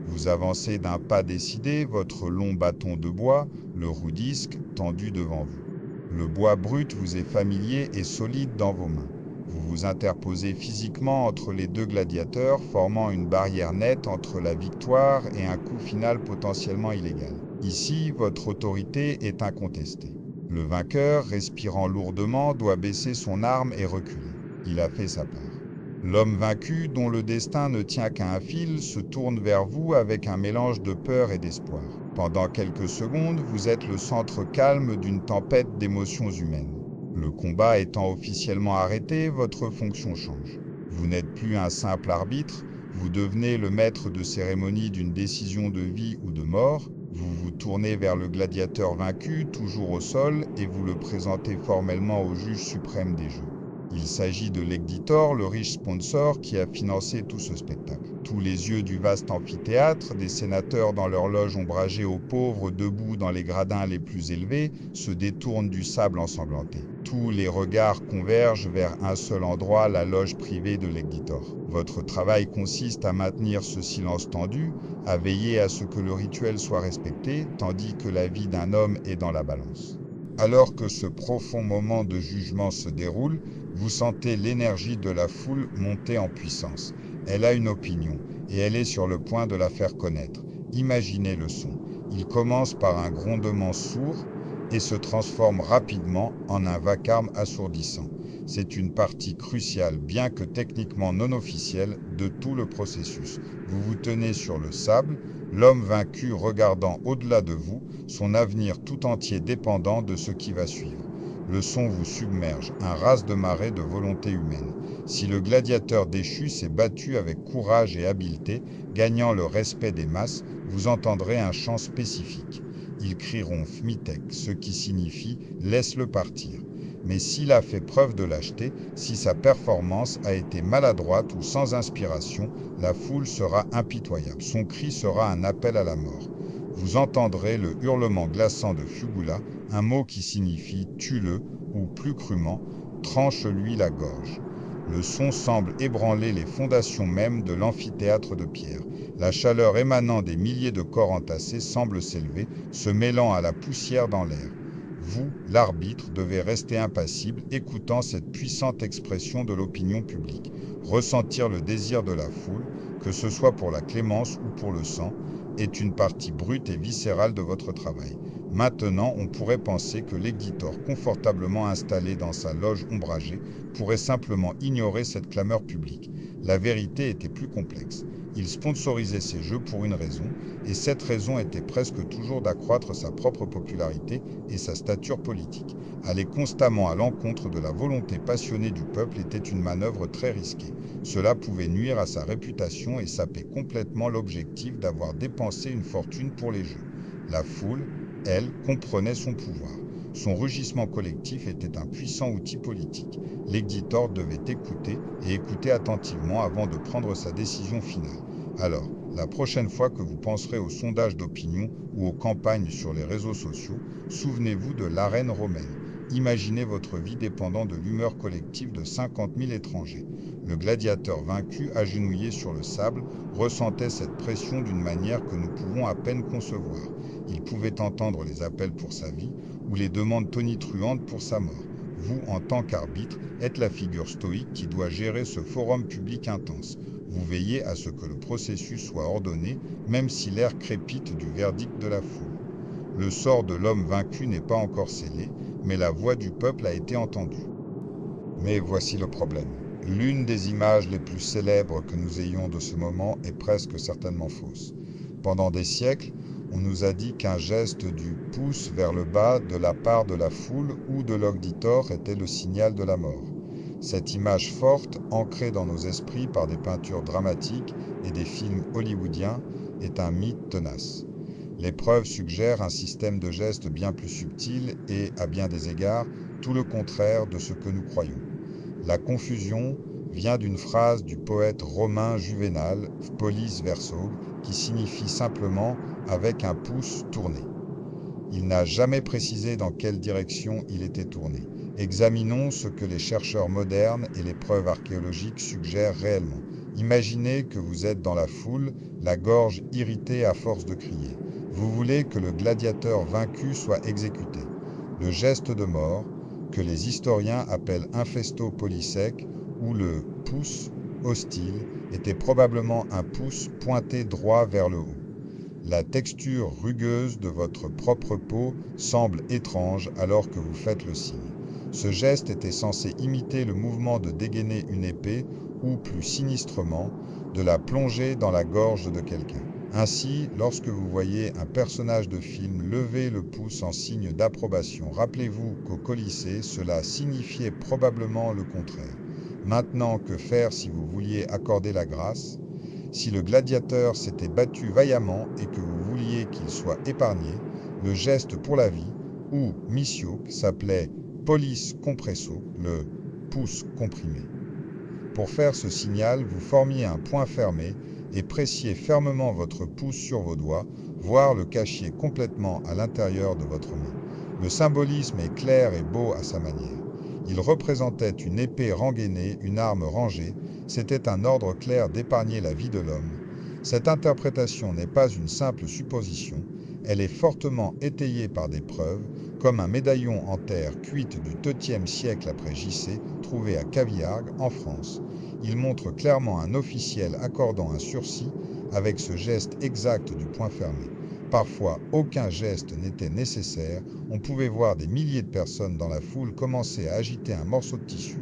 Vous avancez d'un pas décidé, votre long bâton de bois, le rudisque, tendu devant vous. Le bois brut vous est familier et solide dans vos mains. Vous vous interposez physiquement entre les deux gladiateurs, formant une barrière nette entre la victoire et un coup final potentiellement illégal. Ici, votre autorité est incontestée. Le vainqueur, respirant lourdement, doit baisser son arme et reculer. Il a fait sa part. L'homme vaincu, dont le destin ne tient qu'à un fil, se tourne vers vous avec un mélange de peur et d'espoir. Pendant quelques secondes, vous êtes le centre calme d'une tempête d'émotions humaines. Le combat étant officiellement arrêté, votre fonction change. Vous n'êtes plus un simple arbitre, vous devenez le maître de cérémonie d'une décision de vie ou de mort. Vous vous tournez vers le gladiateur vaincu, toujours au sol, et vous le présentez formellement au juge suprême des jeux. Il s'agit de l'Egditor, le riche sponsor qui a financé tout ce spectacle. Tous les yeux du vaste amphithéâtre, des sénateurs dans leurs loges ombragées aux pauvres debout dans les gradins les plus élevés, se détournent du sable ensanglanté. Tous les regards convergent vers un seul endroit, la loge privée de l'Egditor. Votre travail consiste à maintenir ce silence tendu, à veiller à ce que le rituel soit respecté, tandis que la vie d'un homme est dans la balance. Alors que ce profond moment de jugement se déroule, vous sentez l'énergie de la foule monter en puissance. Elle a une opinion, et elle est sur le point de la faire connaître. Imaginez le son. Il commence par un grondement sourd, et se transforme rapidement en un vacarme assourdissant. C'est une partie cruciale, bien que techniquement non officielle, de tout le processus. Vous vous tenez sur le sable, l'homme vaincu regardant au-delà de vous, son avenir tout entier dépendant de ce qui va suivre. Le son vous submerge, un raz-de-marée de volonté humaine. Si le gladiateur déchu s'est battu avec courage et habileté, gagnant le respect des masses, vous entendrez un chant spécifique. Ils crieront Fmitek, ce qui signifie laisse-le partir. Mais s'il a fait preuve de lâcheté, si sa performance a été maladroite ou sans inspiration, la foule sera impitoyable. Son cri sera un appel à la mort. Vous entendrez le hurlement glaçant de Fugula, un mot qui signifie tue-le, ou plus crûment, tranche-lui la gorge. Le son semble ébranler les fondations mêmes de l'amphithéâtre de pierre. La chaleur émanant des milliers de corps entassés semble s'élever, se mêlant à la poussière dans l'air. Vous, l'arbitre, devez rester impassible, écoutant cette puissante expression de l'opinion publique, ressentir le désir de la foule, que ce soit pour la clémence ou pour le sang, est une partie brute et viscérale de votre travail. Maintenant, on pourrait penser que l'éditeur, confortablement installé dans sa loge ombragée, pourrait simplement ignorer cette clameur publique. La vérité était plus complexe. Il sponsorisait ces jeux pour une raison, et cette raison était presque toujours d'accroître sa propre popularité et sa stature politique. Aller constamment à l'encontre de la volonté passionnée du peuple était une manœuvre très risquée. Cela pouvait nuire à sa réputation et saper complètement l'objectif d'avoir dépensé une fortune pour les jeux. La foule, elle, comprenait son pouvoir. Son rugissement collectif était un puissant outil politique. L'éditeur devait écouter et écouter attentivement avant de prendre sa décision finale. Alors, la prochaine fois que vous penserez aux sondages d'opinion ou aux campagnes sur les réseaux sociaux, souvenez-vous de l'arène romaine. Imaginez votre vie dépendant de l'humeur collective de 50 000 étrangers. Le gladiateur vaincu, agenouillé sur le sable, ressentait cette pression d'une manière que nous pouvons à peine concevoir. Il pouvait entendre les appels pour sa vie ou les demandes tonitruantes pour sa mort. Vous, en tant qu'arbitre, êtes la figure stoïque qui doit gérer ce forum public intense. Vous veillez à ce que le processus soit ordonné, même si l'air crépite du verdict de la foule. Le sort de l'homme vaincu n'est pas encore scellé, mais la voix du peuple a été entendue. Mais voici le problème. L'une des images les plus célèbres que nous ayons de ce moment est presque certainement fausse. Pendant des siècles, on nous a dit qu'un geste du pouce vers le bas de la part de la foule ou de l'auditor était le signal de la mort. Cette image forte, ancrée dans nos esprits par des peintures dramatiques et des films hollywoodiens, est un mythe tenace. Les preuves suggèrent un système de gestes bien plus subtil et, à bien des égards, tout le contraire de ce que nous croyons. La confusion vient d'une phrase du poète romain Juvénal, pollis verso, qui signifie simplement avec un pouce tourné. Il n'a jamais précisé dans quelle direction il était tourné. Examinons ce que les chercheurs modernes et les preuves archéologiques suggèrent réellement. Imaginez que vous êtes dans la foule, la gorge irritée à force de crier. Vous voulez que le gladiateur vaincu soit exécuté. Le geste de mort, que les historiens appellent infesto polysec ou le pouce hostile, était probablement un pouce pointé droit vers le haut. La texture rugueuse de votre propre peau semble étrange alors que vous faites le signe. Ce geste était censé imiter le mouvement de dégainer une épée ou, plus sinistrement, de la plonger dans la gorge de quelqu'un. Ainsi, lorsque vous voyez un personnage de film lever le pouce en signe d'approbation, rappelez-vous qu'au Colisée, cela signifiait probablement le contraire. Maintenant, que faire si vous vouliez accorder la grâce ? Si le gladiateur s'était battu vaillamment et que vous vouliez qu'il soit épargné, le geste pour la vie, ou missio, s'appelait pollis compresso, le pouce comprimé. Pour faire ce signal, vous formiez un poing fermé et pressiez fermement votre pouce sur vos doigts, voire le cachiez complètement à l'intérieur de votre main. Le symbolisme est clair et beau à sa manière. Il représentait une épée rengainée, une arme rangée. C'était un ordre clair d'épargner la vie de l'homme. Cette interprétation n'est pas une simple supposition, elle est fortement étayée par des preuves, comme un médaillon en terre cuite du IIe siècle après JC, trouvé à Cavillargues, en France. Il montre clairement un officiel accordant un sursis avec ce geste exact du poing fermé. Parfois, aucun geste n'était nécessaire, on pouvait voir des milliers de personnes dans la foule commencer à agiter un morceau de tissu,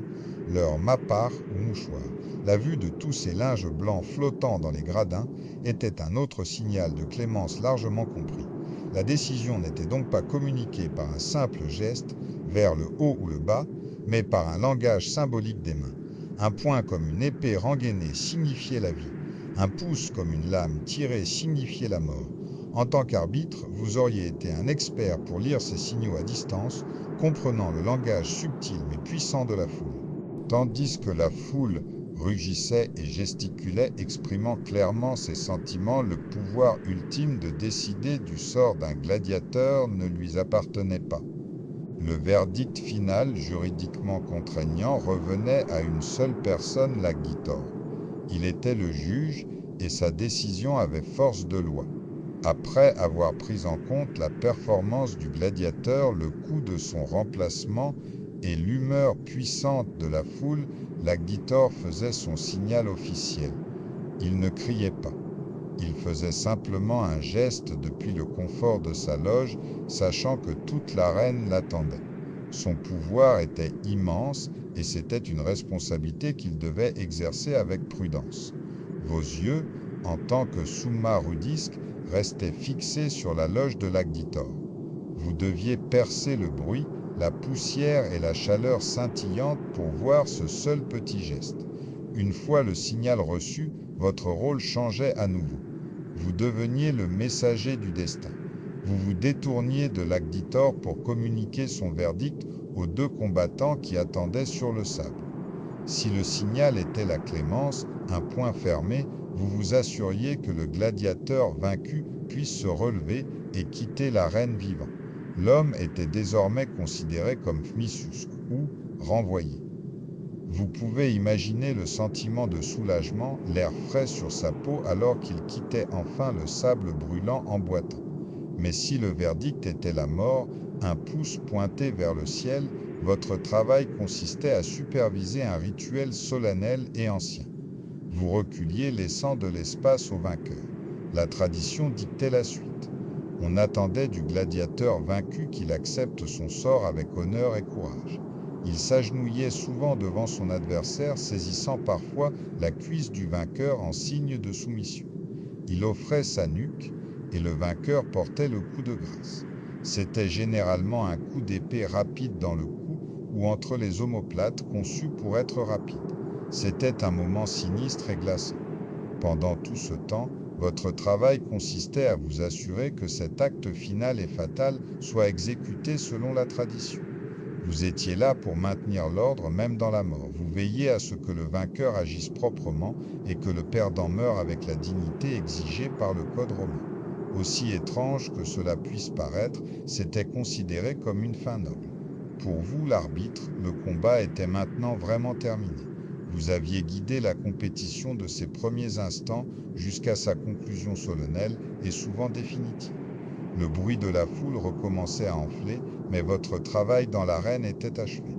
leur mappard ou mouchoir. La vue de tous ces linges blancs flottant dans les gradins était un autre signal de clémence largement compris. La décision n'était donc pas communiquée par un simple geste vers le haut ou le bas, mais par un langage symbolique des mains. Un poing comme une épée rengainée signifiait la vie. Un pouce comme une lame tirée signifiait la mort. En tant qu'arbitre, vous auriez été un expert pour lire ces signaux à distance, comprenant le langage subtil mais puissant de la foule. Tandis que la foule rugissait et gesticulait, exprimant clairement ses sentiments, le pouvoir ultime de décider du sort d'un gladiateur ne lui appartenait pas. Le verdict final, juridiquement contraignant, revenait à une seule personne, l'Agditor. Il était le juge et sa décision avait force de loi. Après avoir pris en compte la performance du gladiateur, le coût de son remplacement et l'humeur puissante de la foule, l'Agditor faisait son signal officiel. Il ne criait pas. Il faisait simplement un geste depuis le confort de sa loge, sachant que toute l'arène l'attendait. Son pouvoir était immense et c'était une responsabilité qu'il devait exercer avec prudence. Vos yeux, en tant que summa rudisque, restaient fixés sur la loge de l'Agditor. Vous deviez percer le bruit, la poussière et la chaleur scintillante pour voir ce seul petit geste. Une fois le signal reçu, votre rôle changeait à nouveau. Vous deveniez le messager du destin. Vous vous détourniez de l'Agditor pour communiquer son verdict aux deux combattants qui attendaient sur le sable. Si le signal était la clémence, un point fermé, vous vous assuriez que le gladiateur vaincu puisse se relever et quitter l'arène vivant. L'homme était désormais considéré comme thmissus ou renvoyé. Vous pouvez imaginer le sentiment de soulagement, l'air frais sur sa peau alors qu'il quittait enfin le sable brûlant en boitant. Mais si le verdict était la mort, un pouce pointé vers le ciel, votre travail consistait à superviser un rituel solennel et ancien. Vous reculiez laissant de l'espace au vainqueur. La tradition dictait la suite. On attendait du gladiateur vaincu qu'il accepte son sort avec honneur et courage. Il s'agenouillait souvent devant son adversaire, saisissant parfois la cuisse du vainqueur en signe de soumission. Il offrait sa nuque et le vainqueur portait le coup de grâce. C'était généralement un coup d'épée rapide dans le cou ou entre les omoplates conçu pour être rapide. C'était un moment sinistre et glaçant. Pendant tout ce temps, votre travail consistait à vous assurer que cet acte final et fatal soit exécuté selon la tradition. Vous étiez là pour maintenir l'ordre même dans la mort. Vous veilliez à ce que le vainqueur agisse proprement et que le perdant meure avec la dignité exigée par le code romain. Aussi étrange que cela puisse paraître, c'était considéré comme une fin noble. Pour vous, l'arbitre, le combat était maintenant vraiment terminé. Vous aviez guidé la compétition de ses premiers instants jusqu'à sa conclusion solennelle et souvent définitive. Le bruit de la foule recommençait à enfler, mais votre travail dans l'arène était achevé.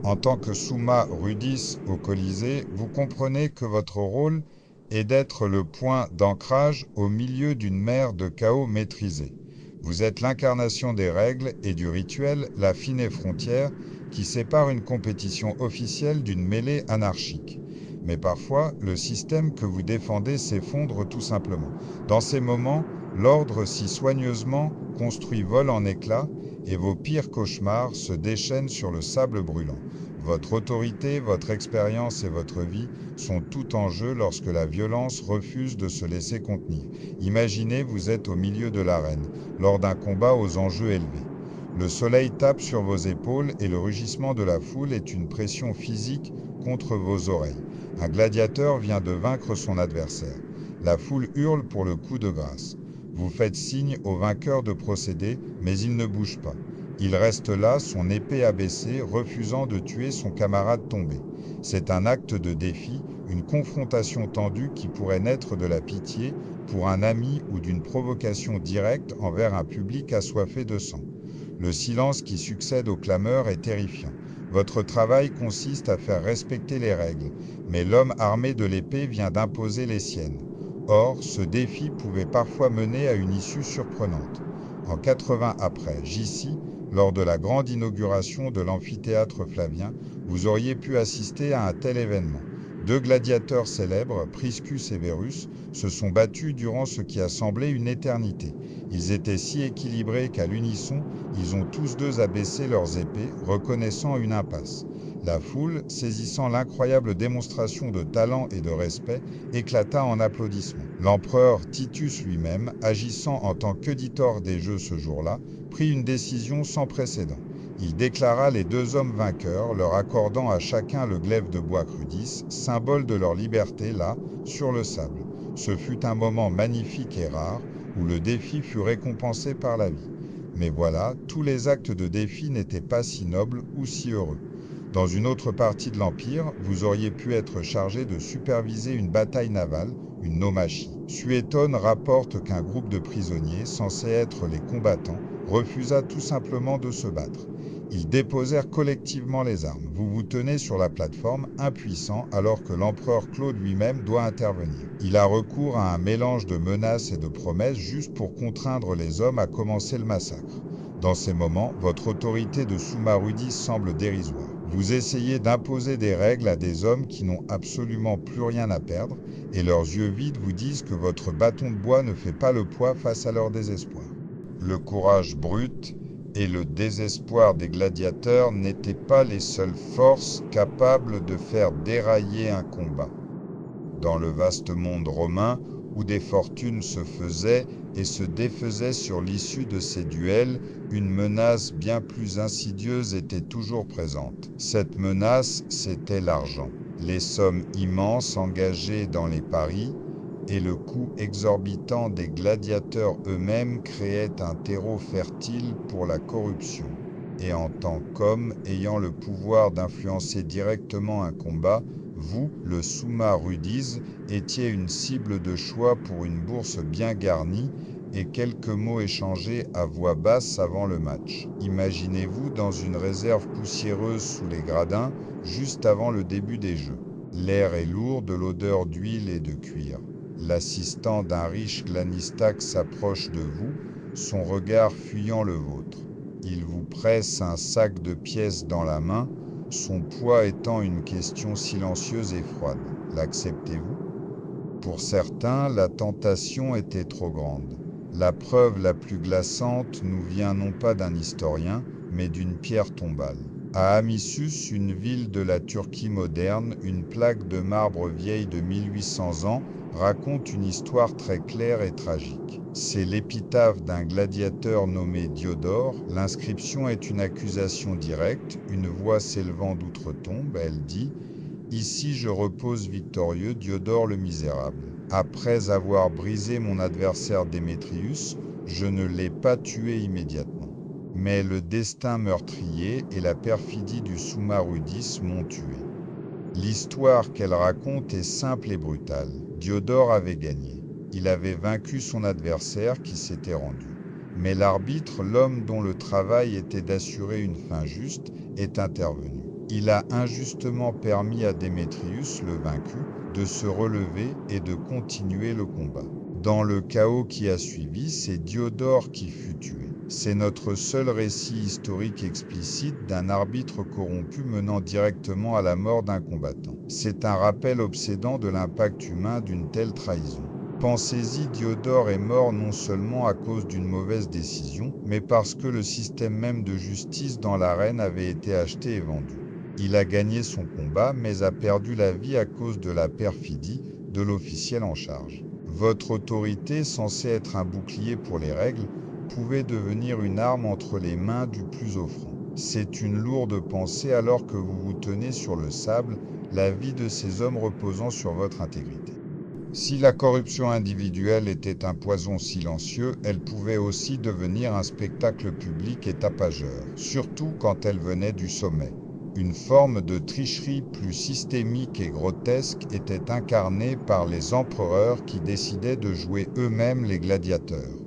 En tant que summa rudis au Colisée, vous comprenez que votre rôle est d'être le point d'ancrage au milieu d'une mer de chaos maîtrisé. Vous êtes l'incarnation des règles et du rituel, la fine frontière qui sépare une compétition officielle d'une mêlée anarchique. Mais parfois, le système que vous défendez s'effondre tout simplement. Dans ces moments, l'ordre si soigneusement construit vole en éclats et vos pires cauchemars se déchaînent sur le sable brûlant. Votre autorité, votre expérience et votre vie sont tout en jeu lorsque la violence refuse de se laisser contenir. Imaginez, vous êtes au milieu de l'arène, lors d'un combat aux enjeux élevés. Le soleil tape sur vos épaules et le rugissement de la foule est une pression physique contre vos oreilles. Un gladiateur vient de vaincre son adversaire. La foule hurle pour le coup de grâce. Vous faites signe au vainqueur de procéder, mais il ne bouge pas. Il reste là, son épée abaissée, refusant de tuer son camarade tombé. C'est un acte de défi, une confrontation tendue qui pourrait naître de la pitié pour un ami ou d'une provocation directe envers un public assoiffé de sang. Le silence qui succède aux clameurs est terrifiant. Votre travail consiste à faire respecter les règles, mais l'homme armé de l'épée vient d'imposer les siennes. Or, ce défi pouvait parfois mener à une issue surprenante. En 80 après J.C., lors de la grande inauguration de l'amphithéâtre Flavien, vous auriez pu assister à un tel événement. Deux gladiateurs célèbres, Priscus et Verus, se sont battus durant ce qui a semblé une éternité. Ils étaient si équilibrés qu'à l'unisson, ils ont tous deux abaissé leurs épées, reconnaissant une impasse. La foule, saisissant l'incroyable démonstration de talent et de respect, éclata en applaudissements. L'empereur Titus lui-même, agissant en tant qu'auditeur des Jeux ce jour-là, prit une décision sans précédent. Il déclara les deux hommes vainqueurs, leur accordant à chacun le glaive de bois crudis, symbole de leur liberté là, sur le sable. Ce fut un moment magnifique et rare, où le défi fut récompensé par la vie. Mais voilà, tous les actes de défi n'étaient pas si nobles ou si heureux. Dans une autre partie de l'Empire, vous auriez pu être chargé de superviser une bataille navale, une naumachie. Suétone rapporte qu'un groupe de prisonniers, censés être les combattants, refusa tout simplement de se battre. Ils déposèrent collectivement les armes. Vous vous tenez sur la plateforme, impuissant, alors que l'empereur Claude lui-même doit intervenir. Il a recours à un mélange de menaces et de promesses juste pour contraindre les hommes à commencer le massacre. Dans ces moments, votre autorité de Summa Rudis semble dérisoire. Vous essayez d'imposer des règles à des hommes qui n'ont absolument plus rien à perdre, et leurs yeux vides vous disent que votre bâton de bois ne fait pas le poids face à leur désespoir. Le courage brut et le désespoir des gladiateurs n'étaient pas les seules forces capables de faire dérailler un combat. Dans le vaste monde romain, où des fortunes se faisaient et se défaisaient sur l'issue de ces duels, une menace bien plus insidieuse était toujours présente. Cette menace, c'était l'argent. Les sommes immenses engagées dans les paris et le coût exorbitant des gladiateurs eux-mêmes créaient un terreau fertile pour la corruption. Et en tant qu'homme ayant le pouvoir d'influencer directement un combat, vous, le Summa Rudis, étiez une cible de choix pour une bourse bien garnie et quelques mots échangés à voix basse avant le match. Imaginez-vous dans une réserve poussiéreuse sous les gradins, juste avant le début des Jeux. L'air est lourd de l'odeur d'huile et de cuir. L'assistant d'un riche glanistac s'approche de vous, son regard fuyant le vôtre. Il vous presse un sac de pièces dans la main, son poids étant une question silencieuse et froide. L'acceptez-vous ? Pour certains, la tentation était trop grande. La preuve la plus glaçante nous vient non pas d'un historien, mais d'une pierre tombale. À Amissus, une ville de la Turquie moderne, une plaque de marbre vieille de 1800 ans raconte une histoire très claire et tragique. C'est l'épitaphe d'un gladiateur nommé Diodore. L'inscription est une accusation directe, une voix s'élevant d'outre-tombe. Elle dit « Ici je repose victorieux, Diodore le misérable. Après avoir brisé mon adversaire Démétrius, je ne l'ai pas tué immédiatement. Mais le destin meurtrier et la perfidie du Summa Rudis m'ont tué. » L'histoire qu'elle raconte est simple et brutale. Diodore avait gagné. Il avait vaincu son adversaire qui s'était rendu. Mais l'arbitre, l'homme dont le travail était d'assurer une fin juste, est intervenu. Il a injustement permis à Démétrius, le vaincu, de se relever et de continuer le combat. Dans le chaos qui a suivi, c'est Diodore qui fut tué. C'est notre seul récit historique explicite d'un arbitre corrompu menant directement à la mort d'un combattant. C'est un rappel obsédant de l'impact humain d'une telle trahison. Pensez-y, Diodore est mort non seulement à cause d'une mauvaise décision, mais parce que le système même de justice dans l'arène avait été acheté et vendu. Il a gagné son combat, mais a perdu la vie à cause de la perfidie de l'officiel en charge. Votre autorité, censée être un bouclier pour les règles, pouvait devenir une arme entre les mains du plus offrant. C'est une lourde pensée alors que vous vous tenez sur le sable, la vie de ces hommes reposant sur votre intégrité. Si la corruption individuelle était un poison silencieux, elle pouvait aussi devenir un spectacle public et tapageur, surtout quand elle venait du sommet. Une forme de tricherie plus systémique et grotesque était incarnée par les empereurs qui décidaient de jouer eux-mêmes les gladiateurs.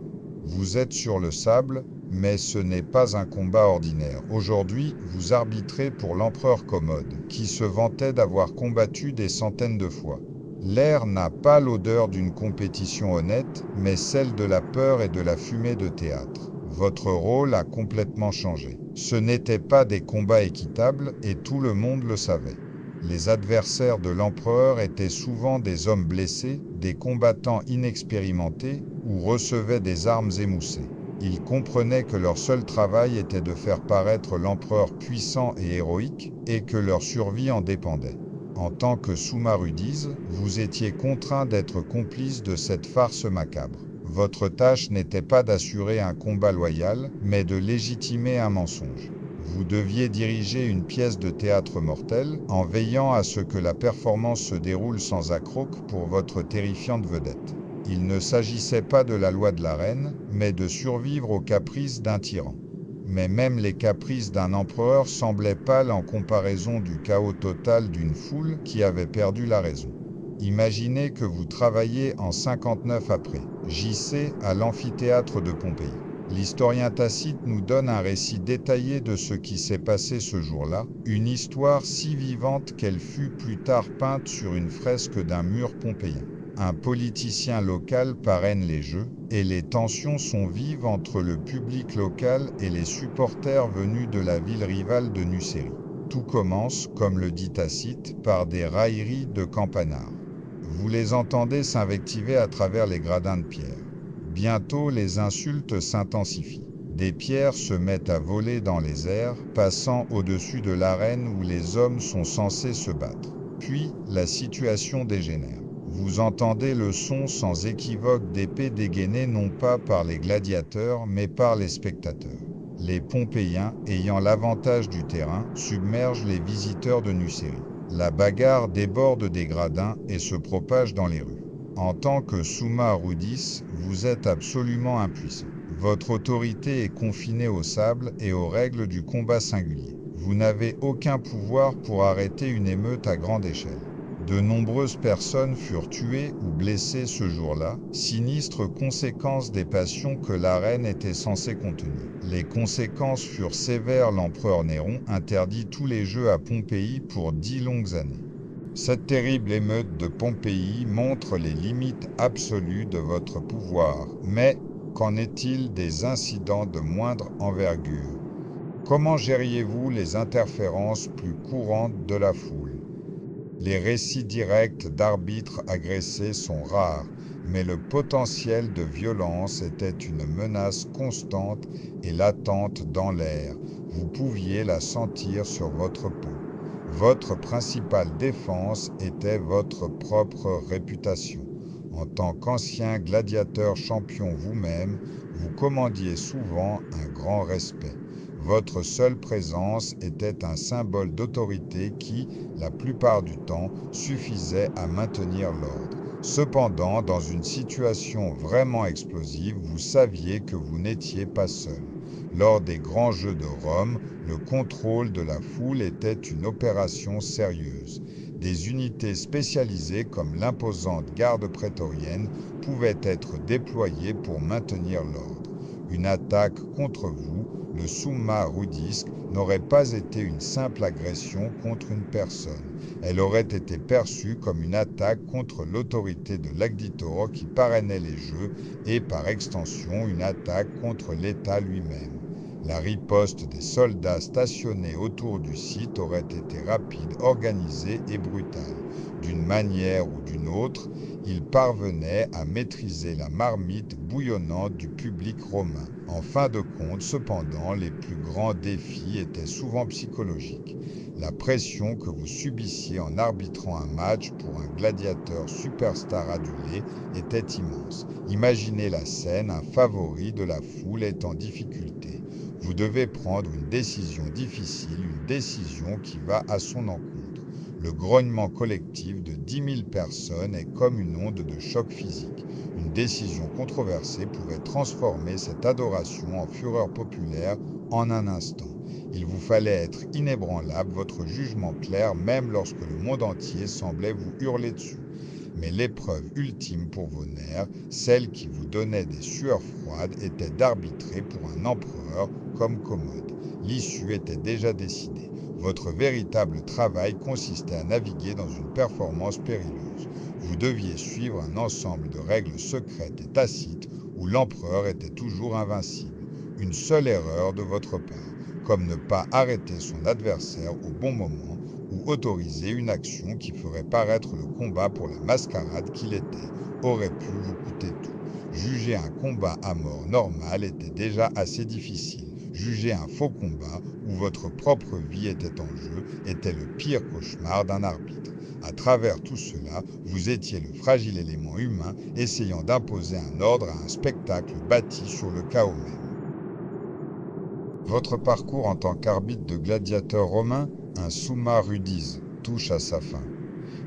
Vous êtes sur le sable, mais ce n'est pas un combat ordinaire. Aujourd'hui, vous arbitrez pour l'empereur Commode, qui se vantait d'avoir combattu des centaines de fois. L'air n'a pas l'odeur d'une compétition honnête, mais celle de la peur et de la fumée de théâtre. Votre rôle a complètement changé. Ce n'étaient pas des combats équitables et tout le monde le savait. Les adversaires de l'empereur étaient souvent des hommes blessés, des combattants inexpérimentés ou recevaient des armes émoussées. Ils comprenaient que leur seul travail était de faire paraître l'empereur puissant et héroïque et que leur survie en dépendait. En tant que Summa-Rudis, vous étiez contraint d'être complice de cette farce macabre. Votre tâche n'était pas d'assurer un combat loyal, mais de légitimer un mensonge. Vous deviez diriger une pièce de théâtre mortel en veillant à ce que la performance se déroule sans accroc pour votre terrifiante vedette. Il ne s'agissait pas de la loi de l'arène, mais de survivre aux caprices d'un tyran. Mais même les caprices d'un empereur semblaient pâles en comparaison du chaos total d'une foule qui avait perdu la raison. Imaginez que vous travaillez en 59 après, JC à l'amphithéâtre de Pompéi. L'historien Tacite nous donne un récit détaillé de ce qui s'est passé ce jour-là, une histoire si vivante qu'elle fut plus tard peinte sur une fresque d'un mur pompéien. Un politicien local parraine les Jeux et les tensions sont vives entre le public local et les supporters venus de la ville rivale de Nucérie. Tout commence, comme le dit Tacite, par des railleries de campanards. Vous les entendez s'invectiver à travers les gradins de pierre. Bientôt, les insultes s'intensifient. Des pierres se mettent à voler dans les airs, passant au-dessus de l'arène où les hommes sont censés se battre. Puis, la situation dégénère. Vous entendez le son sans équivoque d'épées dégainées non pas par les gladiateurs, mais par les spectateurs. Les Pompéiens, ayant l'avantage du terrain, submergent les visiteurs de Nucérie. La bagarre déborde des gradins et se propage dans les rues. En tant que Summa-Rudis, vous êtes absolument impuissant. Votre autorité est confinée au sable et aux règles du combat singulier. Vous n'avez aucun pouvoir pour arrêter une émeute à grande échelle. De nombreuses personnes furent tuées ou blessées ce jour-là, sinistre conséquence des passions que l'arène était censée contenir. Les conséquences furent sévères. L'empereur Néron interdit tous les jeux à Pompéi pour 10 longues années. Cette terrible émeute de Pompéi montre les limites absolues de votre pouvoir. Mais qu'en est-il des incidents de moindre envergure? Comment gériez-vous les interférences plus courantes de la foule? Les récits directs d'arbitres agressés sont rares, mais le potentiel de violence était une menace constante et latente dans l'air. Vous pouviez la sentir sur votre peau. Votre principale défense était votre propre réputation. En tant qu'ancien gladiateur champion vous-même, vous commandiez souvent un grand respect. Votre seule présence était un symbole d'autorité qui, la plupart du temps, suffisait à maintenir l'ordre. Cependant, dans une situation vraiment explosive, vous saviez que vous n'étiez pas seul. Lors des grands Jeux de Rome, le contrôle de la foule était une opération sérieuse. Des unités spécialisées comme l'imposante garde prétorienne pouvaient être déployées pour maintenir l'ordre. Une attaque contre vous, le Summa-Rudis, n'aurait pas été une simple agression contre une personne. Elle aurait été perçue comme une attaque contre l'autorité de l'Agditore qui parrainait les Jeux et par extension une attaque contre l'État lui-même. La riposte des soldats stationnés autour du site aurait été rapide, organisée et brutale. D'une manière ou d'une autre, ils parvenaient à maîtriser la marmite bouillonnante du public romain. En fin de compte, cependant, les plus grands défis étaient souvent psychologiques. La pression que vous subissiez en arbitrant un match pour un gladiateur superstar adulé était immense. Imaginez la scène, un favori de la foule est en difficulté. Vous devez prendre une décision difficile, une décision qui va à son encontre. Le grognement collectif de 10 000 personnes est comme une onde de choc physique. Une décision controversée pouvait transformer cette adoration en fureur populaire en un instant. Il vous fallait être inébranlable, votre jugement clair, même lorsque le monde entier semblait vous hurler dessus. Mais l'épreuve ultime pour vos nerfs, celle qui vous donnait des sueurs froides, était d'arbitrer pour un empereur comme Commode. L'issue était déjà décidée. Votre véritable travail consistait à naviguer dans une performance périleuse. Vous deviez suivre un ensemble de règles secrètes et tacites où l'empereur était toujours invincible. Une seule erreur de votre part, comme ne pas arrêter son adversaire au bon moment ou autoriser une action qui ferait paraître le combat pour la mascarade qu'il était, aurait pu vous coûter tout. Juger un combat à mort normal était déjà assez difficile. Juger un faux combat où votre propre vie était en jeu était le pire cauchemar d'un arbitre. À travers tout cela, vous étiez le fragile élément humain essayant d'imposer un ordre à un spectacle bâti sur le chaos même. Votre parcours en tant qu'arbitre de gladiateur romain, un summa rudis, touche à sa fin.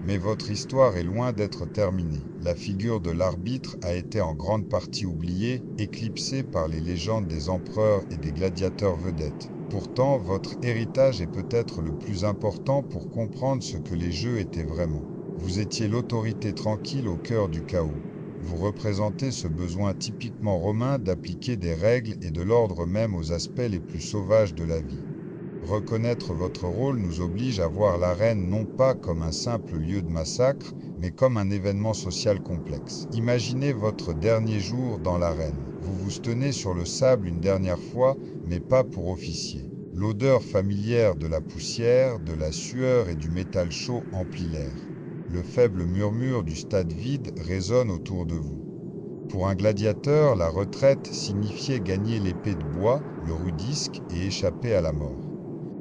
Mais votre histoire est loin d'être terminée. La figure de l'arbitre a été en grande partie oubliée, éclipsée par les légendes des empereurs et des gladiateurs vedettes. Pourtant, votre héritage est peut-être le plus important pour comprendre ce que les jeux étaient vraiment. Vous étiez l'autorité tranquille au cœur du chaos. Vous représentez ce besoin typiquement romain d'appliquer des règles et de l'ordre même aux aspects les plus sauvages de la vie. Reconnaître votre rôle nous oblige à voir l'arène non pas comme un simple lieu de massacre, mais comme un événement social complexe. Imaginez votre dernier jour dans l'arène. Vous vous tenez sur le sable une dernière fois, mais pas pour officier. L'odeur familière de la poussière, de la sueur et du métal chaud emplit l'air. Le faible murmure du stade vide résonne autour de vous. Pour un gladiateur, la retraite signifiait gagner l'épée de bois, le rudisque et échapper à la mort.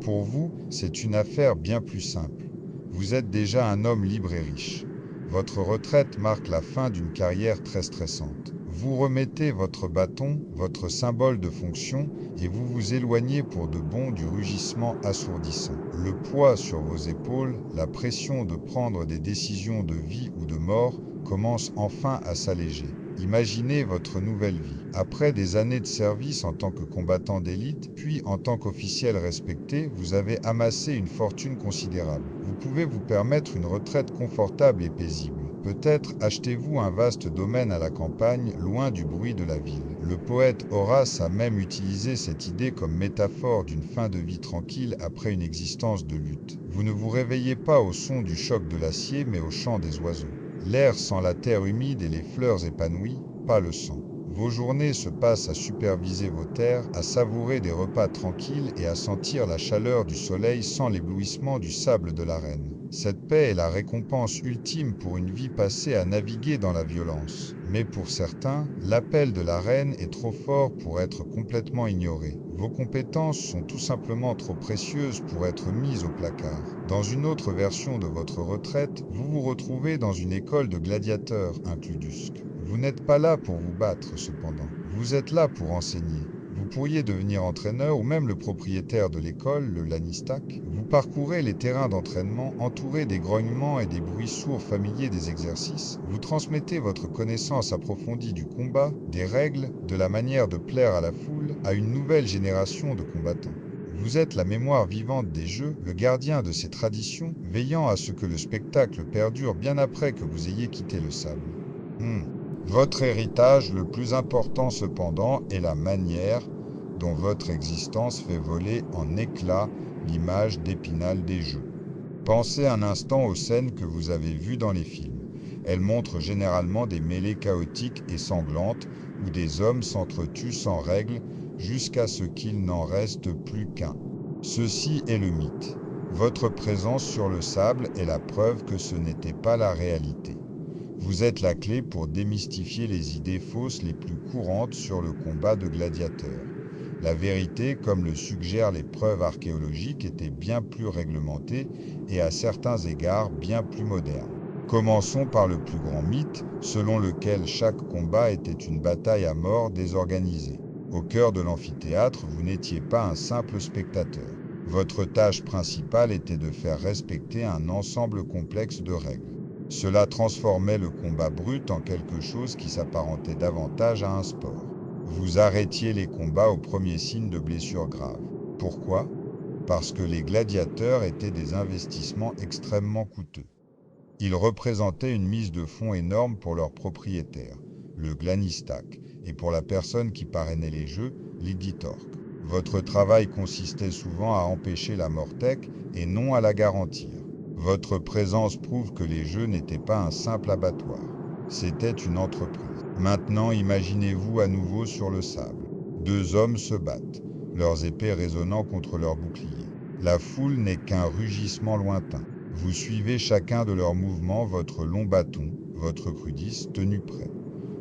Pour vous, c'est une affaire bien plus simple. Vous êtes déjà un homme libre et riche. Votre retraite marque la fin d'une carrière très stressante. Vous remettez votre bâton, votre symbole de fonction, et vous vous éloignez pour de bon du rugissement assourdissant. Le poids sur vos épaules, la pression de prendre des décisions de vie ou de mort commence enfin à s'alléger. Imaginez votre nouvelle vie. Après des années de service en tant que combattant d'élite, puis en tant qu'officiel respecté, vous avez amassé une fortune considérable. Vous pouvez vous permettre une retraite confortable et paisible. Peut-être achetez-vous un vaste domaine à la campagne, loin du bruit de la ville. Le poète Horace a même utilisé cette idée comme métaphore d'une fin de vie tranquille après une existence de lutte. Vous ne vous réveillez pas au son du choc de l'acier, mais au chant des oiseaux. L'air sent la terre humide et les fleurs épanouies, pas le sang. Vos journées se passent à superviser vos terres, à savourer des repas tranquilles et à sentir la chaleur du soleil sans l'éblouissement du sable de l'arène. Cette paix est la récompense ultime pour une vie passée à naviguer dans la violence. Mais pour certains, l'appel de l'arène est trop fort pour être complètement ignoré. Vos compétences sont tout simplement trop précieuses pour être mises au placard. Dans une autre version de votre retraite, vous vous retrouvez dans une école de gladiateurs, un Cludusque. Vous n'êtes pas là pour vous battre, cependant. Vous êtes là pour enseigner. Vous pourriez devenir entraîneur ou même le propriétaire de l'école, le Lanistac. Vous parcourez les terrains d'entraînement entourés des grognements et des bruits sourds familiers des exercices. Vous transmettez votre connaissance approfondie du combat, des règles, de la manière de plaire à la foule, à une nouvelle génération de combattants. Vous êtes la mémoire vivante des jeux, le gardien de ces traditions, veillant à ce que le spectacle perdure bien après que vous ayez quitté le sable. Votre héritage, le plus important cependant, est la manière dont votre existence fait voler en éclats l'image d'Épinal des jeux. Pensez un instant aux scènes que vous avez vues dans les films. Elles montrent généralement des mêlées chaotiques et sanglantes où des hommes s'entretuent sans règle jusqu'à ce qu'il n'en reste plus qu'un. Ceci est le mythe. Votre présence sur le sable est la preuve que ce n'était pas la réalité. Vous êtes la clé pour démystifier les idées fausses les plus courantes sur le combat de gladiateurs. La vérité, comme le suggèrent les preuves archéologiques, était bien plus réglementée et à certains égards bien plus moderne. Commençons par le plus grand mythe, selon lequel chaque combat était une bataille à mort désorganisée. Au cœur de l'amphithéâtre, vous n'étiez pas un simple spectateur. Votre tâche principale était de faire respecter un ensemble complexe de règles. Cela transformait le combat brut en quelque chose qui s'apparentait davantage à un sport. Vous arrêtiez les combats au premier signe de blessure grave. Pourquoi ? Parce que les gladiateurs étaient des investissements extrêmement coûteux. Ils représentaient une mise de fonds énorme pour leur propriétaire, le Glanistac, et pour la personne qui parrainait les jeux, l'Igditorque. Votre travail consistait souvent à empêcher la Mortec et non à la garantir. Votre présence prouve que les jeux n'étaient pas un simple abattoir. C'était une entreprise. Maintenant, imaginez-vous à nouveau sur le sable. Deux hommes se battent, leurs épées résonnant contre leurs boucliers. La foule n'est qu'un rugissement lointain. Vous suivez chacun de leurs mouvements, votre long bâton, votre crudis tenu prêt.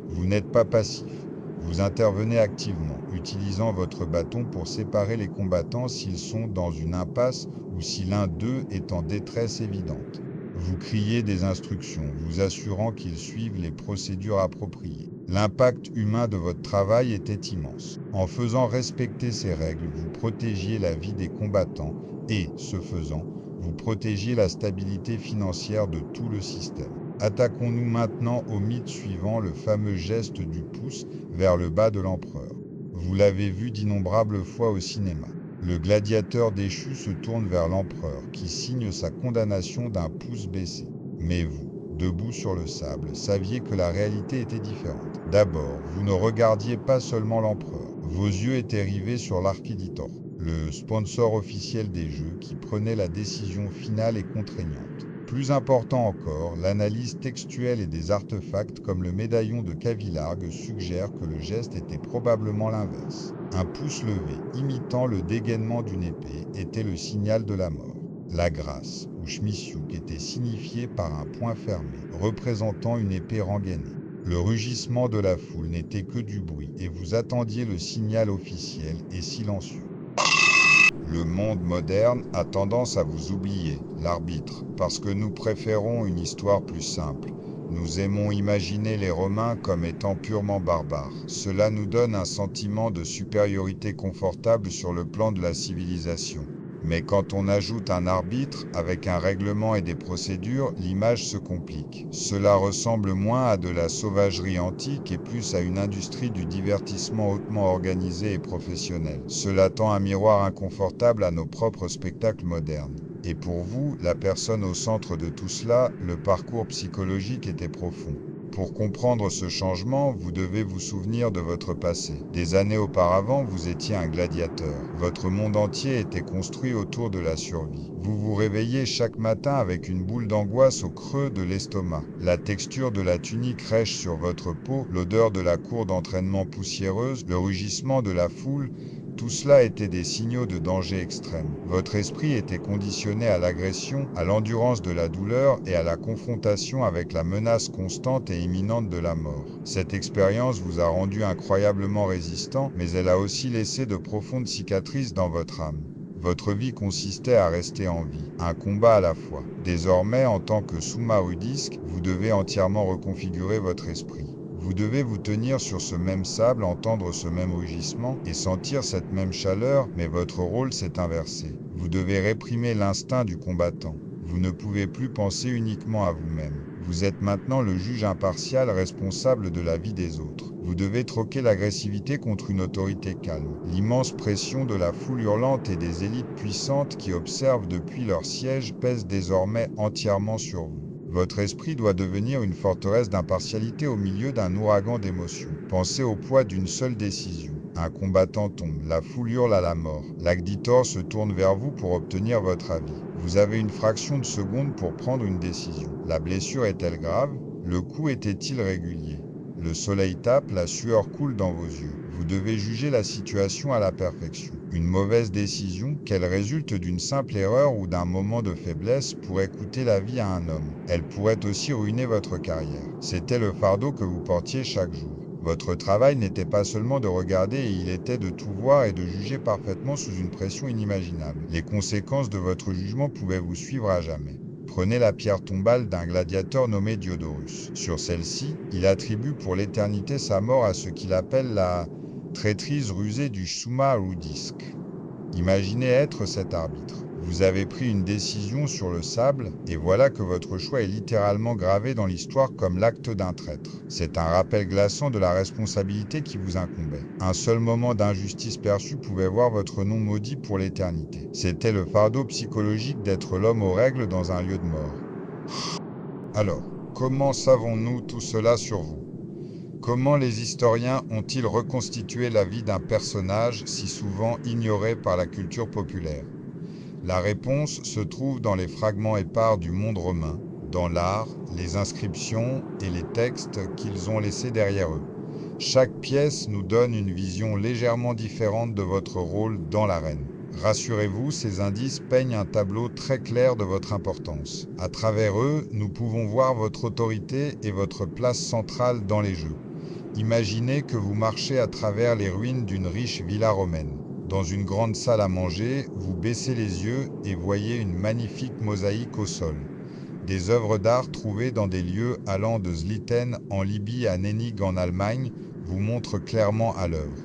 Vous n'êtes pas passif. Vous intervenez activement, utilisant votre bâton pour séparer les combattants s'ils sont dans une impasse ou si l'un d'eux est en détresse évidente. Vous criez des instructions, vous assurant qu'ils suivent les procédures appropriées. L'impact humain de votre travail était immense. En faisant respecter ces règles, vous protégiez la vie des combattants et, ce faisant, vous protégiez la stabilité financière de tout le système. Attaquons-nous maintenant au mythe suivant, le fameux geste du pouce vers le bas de l'empereur. Vous l'avez vu d'innombrables fois au cinéma. Le gladiateur déchu se tourne vers l'empereur, qui signe sa condamnation d'un pouce baissé. Mais vous, debout sur le sable, saviez que la réalité était différente. D'abord, vous ne regardiez pas seulement l'empereur. Vos yeux étaient rivés sur l'Archiditor, le sponsor officiel des Jeux qui prenait la décision finale et contraignante. Plus important encore, l'analyse textuelle et des artefacts comme le médaillon de Cavillargue suggèrent que le geste était probablement l'inverse. Un pouce levé, imitant le dégainement d'une épée, était le signal de la mort. La grâce, ou schmissiuk, était signifiée par un poing fermé, représentant une épée rengainée. Le rugissement de la foule n'était que du bruit, et vous attendiez le signal officiel et silencieux. Le monde moderne a tendance à vous oublier, l'arbitre, parce que nous préférons une histoire plus simple. Nous aimons imaginer les Romains comme étant purement barbares. Cela nous donne un sentiment de supériorité confortable sur le plan de la civilisation. Mais quand on ajoute un arbitre, avec un règlement et des procédures, l'image se complique. Cela ressemble moins à de la sauvagerie antique et plus à une industrie du divertissement hautement organisée et professionnelle. Cela tend un miroir inconfortable à nos propres spectacles modernes. Et pour vous, la personne au centre de tout cela, le parcours psychologique était profond. Pour comprendre ce changement, vous devez vous souvenir de votre passé. Des années auparavant, vous étiez un gladiateur. Votre monde entier était construit autour de la survie. Vous vous réveillez chaque matin avec une boule d'angoisse au creux de l'estomac. La texture de la tunique rêche sur votre peau, l'odeur de la cour d'entraînement poussiéreuse, le rugissement de la foule, tout cela était des signaux de danger extrême. Votre esprit était conditionné à l'agression, à l'endurance de la douleur et à la confrontation avec la menace constante et imminente de la mort. Cette expérience vous a rendu incroyablement résistant, mais elle a aussi laissé de profondes cicatrices dans votre âme. Votre vie consistait à rester en vie, un combat à la fois. Désormais, en tant que Summa Rudisk, vous devez entièrement reconfigurer votre esprit. Vous devez vous tenir sur ce même sable, entendre ce même rugissement et sentir cette même chaleur, mais votre rôle s'est inversé. Vous devez réprimer l'instinct du combattant. Vous ne pouvez plus penser uniquement à vous-même. Vous êtes maintenant le juge impartial responsable de la vie des autres. Vous devez troquer l'agressivité contre une autorité calme. L'immense pression de la foule hurlante et des élites puissantes qui observent depuis leur siège pèse désormais entièrement sur vous. Votre esprit doit devenir une forteresse d'impartialité au milieu d'un ouragan d'émotions. Pensez au poids d'une seule décision. Un combattant tombe, la foule hurle à la mort. L'Agditor se tourne vers vous pour obtenir votre avis. Vous avez une fraction de seconde pour prendre une décision. La blessure est-elle grave? Le coup était-il régulier? Le soleil tape, la sueur coule dans vos yeux. Vous devez juger la situation à la perfection. Une mauvaise décision, qu'elle résulte d'une simple erreur ou d'un moment de faiblesse, pourrait coûter la vie à un homme. Elle pourrait aussi ruiner votre carrière. C'était le fardeau que vous portiez chaque jour. Votre travail n'était pas seulement de regarder, il était de tout voir et de juger parfaitement sous une pression inimaginable. Les conséquences de votre jugement pouvaient vous suivre à jamais. Prenez la pierre tombale d'un gladiateur nommé Diodorus. Sur celle-ci, il attribue pour l'éternité sa mort à ce qu'il appelle la traîtrise rusée du Summa Rudisk. Imaginez être cet arbitre. Vous avez pris une décision sur le sable, et voilà que votre choix est littéralement gravé dans l'histoire comme l'acte d'un traître. C'est un rappel glaçant de la responsabilité qui vous incombait. Un seul moment d'injustice perçue pouvait voir votre nom maudit pour l'éternité. C'était le fardeau psychologique d'être l'homme aux règles dans un lieu de mort. Alors, comment savons-nous tout cela sur vous ? Comment les historiens ont-ils reconstitué la vie d'un personnage si souvent ignoré par la culture populaire ? La réponse se trouve dans les fragments épars du monde romain, dans l'art, les inscriptions et les textes qu'ils ont laissés derrière eux. Chaque pièce nous donne une vision légèrement différente de votre rôle dans l'arène. Rassurez-vous, ces indices peignent un tableau très clair de votre importance. À travers eux, nous pouvons voir votre autorité et votre place centrale dans les jeux. Imaginez que vous marchez à travers les ruines d'une riche villa romaine. Dans une grande salle à manger, vous baissez les yeux et voyez une magnifique mosaïque au sol. Des œuvres d'art trouvées dans des lieux allant de Zliten en Libye à Nenig en Allemagne vous montrent clairement à l'œuvre.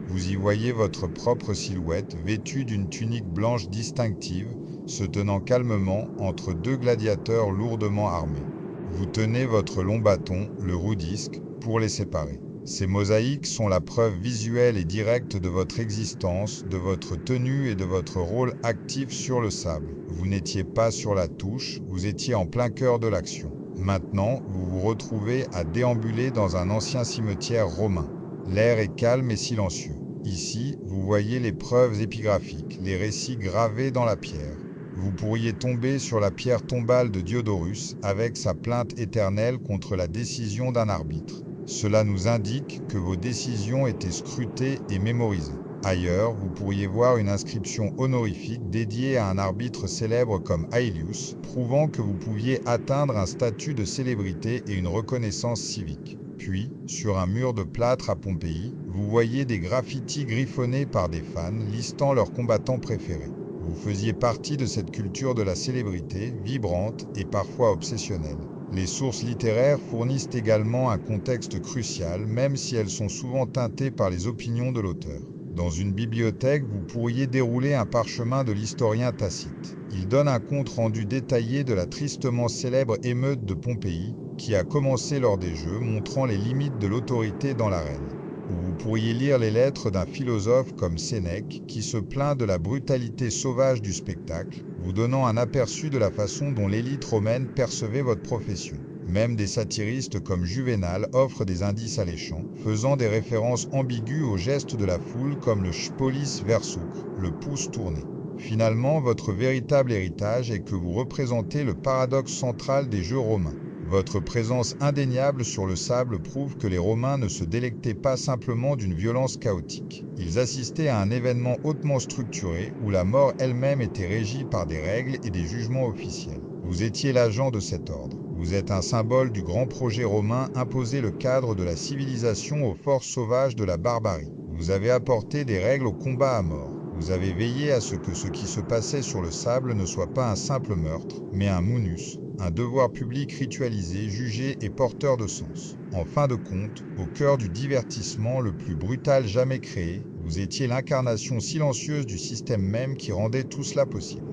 Vous y voyez votre propre silhouette vêtue d'une tunique blanche distinctive, se tenant calmement entre deux gladiateurs lourdement armés. Vous tenez votre long bâton, le roue-disque, pour les séparer. Ces mosaïques sont la preuve visuelle et directe de votre existence, de votre tenue et de votre rôle actif sur le sable. Vous n'étiez pas sur la touche, vous étiez en plein cœur de l'action. Maintenant, vous vous retrouvez à déambuler dans un ancien cimetière romain. L'air est calme et silencieux. Ici, vous voyez les preuves épigraphiques, les récits gravés dans la pierre. Vous pourriez tomber sur la pierre tombale de Diodorus avec sa plainte éternelle contre la décision d'un arbitre. Cela nous indique que vos décisions étaient scrutées et mémorisées. Ailleurs, vous pourriez voir une inscription honorifique dédiée à un arbitre célèbre comme Aelius, prouvant que vous pouviez atteindre un statut de célébrité et une reconnaissance civique. Puis, sur un mur de plâtre à Pompéi, vous voyez des graffitis griffonnés par des fans listant leurs combattants préférés. Vous faisiez partie de cette culture de la célébrité, vibrante et parfois obsessionnelle. Les sources littéraires fournissent également un contexte crucial, même si elles sont souvent teintées par les opinions de l'auteur. Dans une bibliothèque, vous pourriez dérouler un parchemin de l'historien Tacite. Il donne un compte-rendu détaillé de la tristement célèbre émeute de Pompéi, qui a commencé lors des Jeux, montrant les limites de l'autorité dans l'arène. Ou vous pourriez lire les lettres d'un philosophe comme Sénèque, qui se plaint de la brutalité sauvage du spectacle, vous donnant un aperçu de la façon dont l'élite romaine percevait votre profession. Même des satiristes comme Juvénal offrent des indices alléchants, faisant des références ambiguës aux gestes de la foule comme le spolis versucre, le pouce tourné. Finalement, votre véritable héritage est que vous représentez le paradoxe central des Jeux romains. Votre présence indéniable sur le sable prouve que les Romains ne se délectaient pas simplement d'une violence chaotique. Ils assistaient à un événement hautement structuré où la mort elle-même était régie par des règles et des jugements officiels. Vous étiez l'agent de cet ordre. Vous êtes un symbole du grand projet romain imposé le cadre de la civilisation aux forces sauvages de la barbarie. Vous avez apporté des règles au combat à mort. Vous avez veillé à ce que ce qui se passait sur le sable ne soit pas un simple meurtre, mais un munus, un devoir public ritualisé, jugé et porteur de sens. En fin de compte, au cœur du divertissement le plus brutal jamais créé, vous étiez l'incarnation silencieuse du système même qui rendait tout cela possible.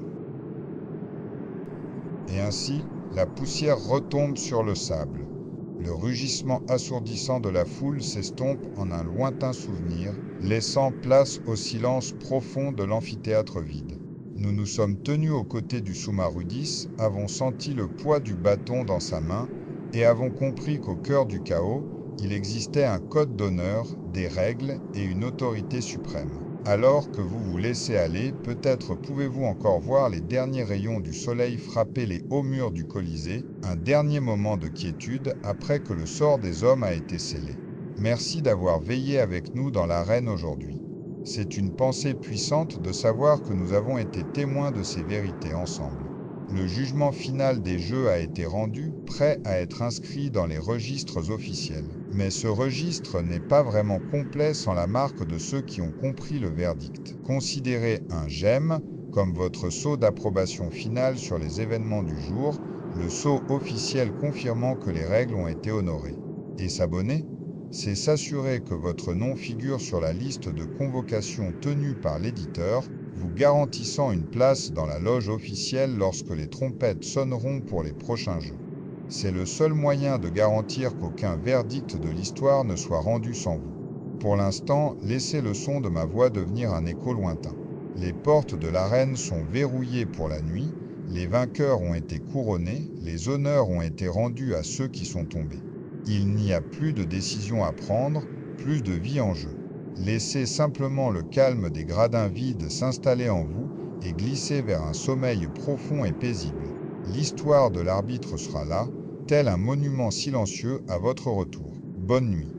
Et ainsi, la poussière retombe sur le sable. Le rugissement assourdissant de la foule s'estompe en un lointain souvenir, laissant place au silence profond de l'amphithéâtre vide. Nous nous sommes tenus aux côtés du Summa Rudis, avons senti le poids du bâton dans sa main et avons compris qu'au cœur du chaos, il existait un code d'honneur, des règles et une autorité suprême. Alors que vous vous laissez aller, peut-être pouvez-vous encore voir les derniers rayons du soleil frapper les hauts murs du Colisée, un dernier moment de quiétude après que le sort des hommes a été scellé. Merci d'avoir veillé avec nous dans l'arène aujourd'hui. C'est une pensée puissante de savoir que nous avons été témoins de ces vérités ensemble. Le jugement final des Jeux a été rendu, prêt à être inscrit dans les registres officiels. Mais ce registre n'est pas vraiment complet sans la marque de ceux qui ont compris le verdict. Considérez un j'aime comme votre sceau d'approbation finale sur les événements du jour, le sceau officiel confirmant que les règles ont été honorées. Et s'abonner, c'est s'assurer que votre nom figure sur la liste de convocation tenue par l'éditeur, vous garantissant une place dans la loge officielle lorsque les trompettes sonneront pour les prochains Jeux. C'est le seul moyen de garantir qu'aucun verdict de l'histoire ne soit rendu sans vous. Pour l'instant, laissez le son de ma voix devenir un écho lointain. Les portes de l'arène sont verrouillées pour la nuit, les vainqueurs ont été couronnés, les honneurs ont été rendus à ceux qui sont tombés. Il n'y a plus de décision à prendre, plus de vie en jeu. Laissez simplement le calme des gradins vides s'installer en vous et glisser vers un sommeil profond et paisible. L'histoire de l'arbitre sera là, tel un monument silencieux à votre retour. Bonne nuit.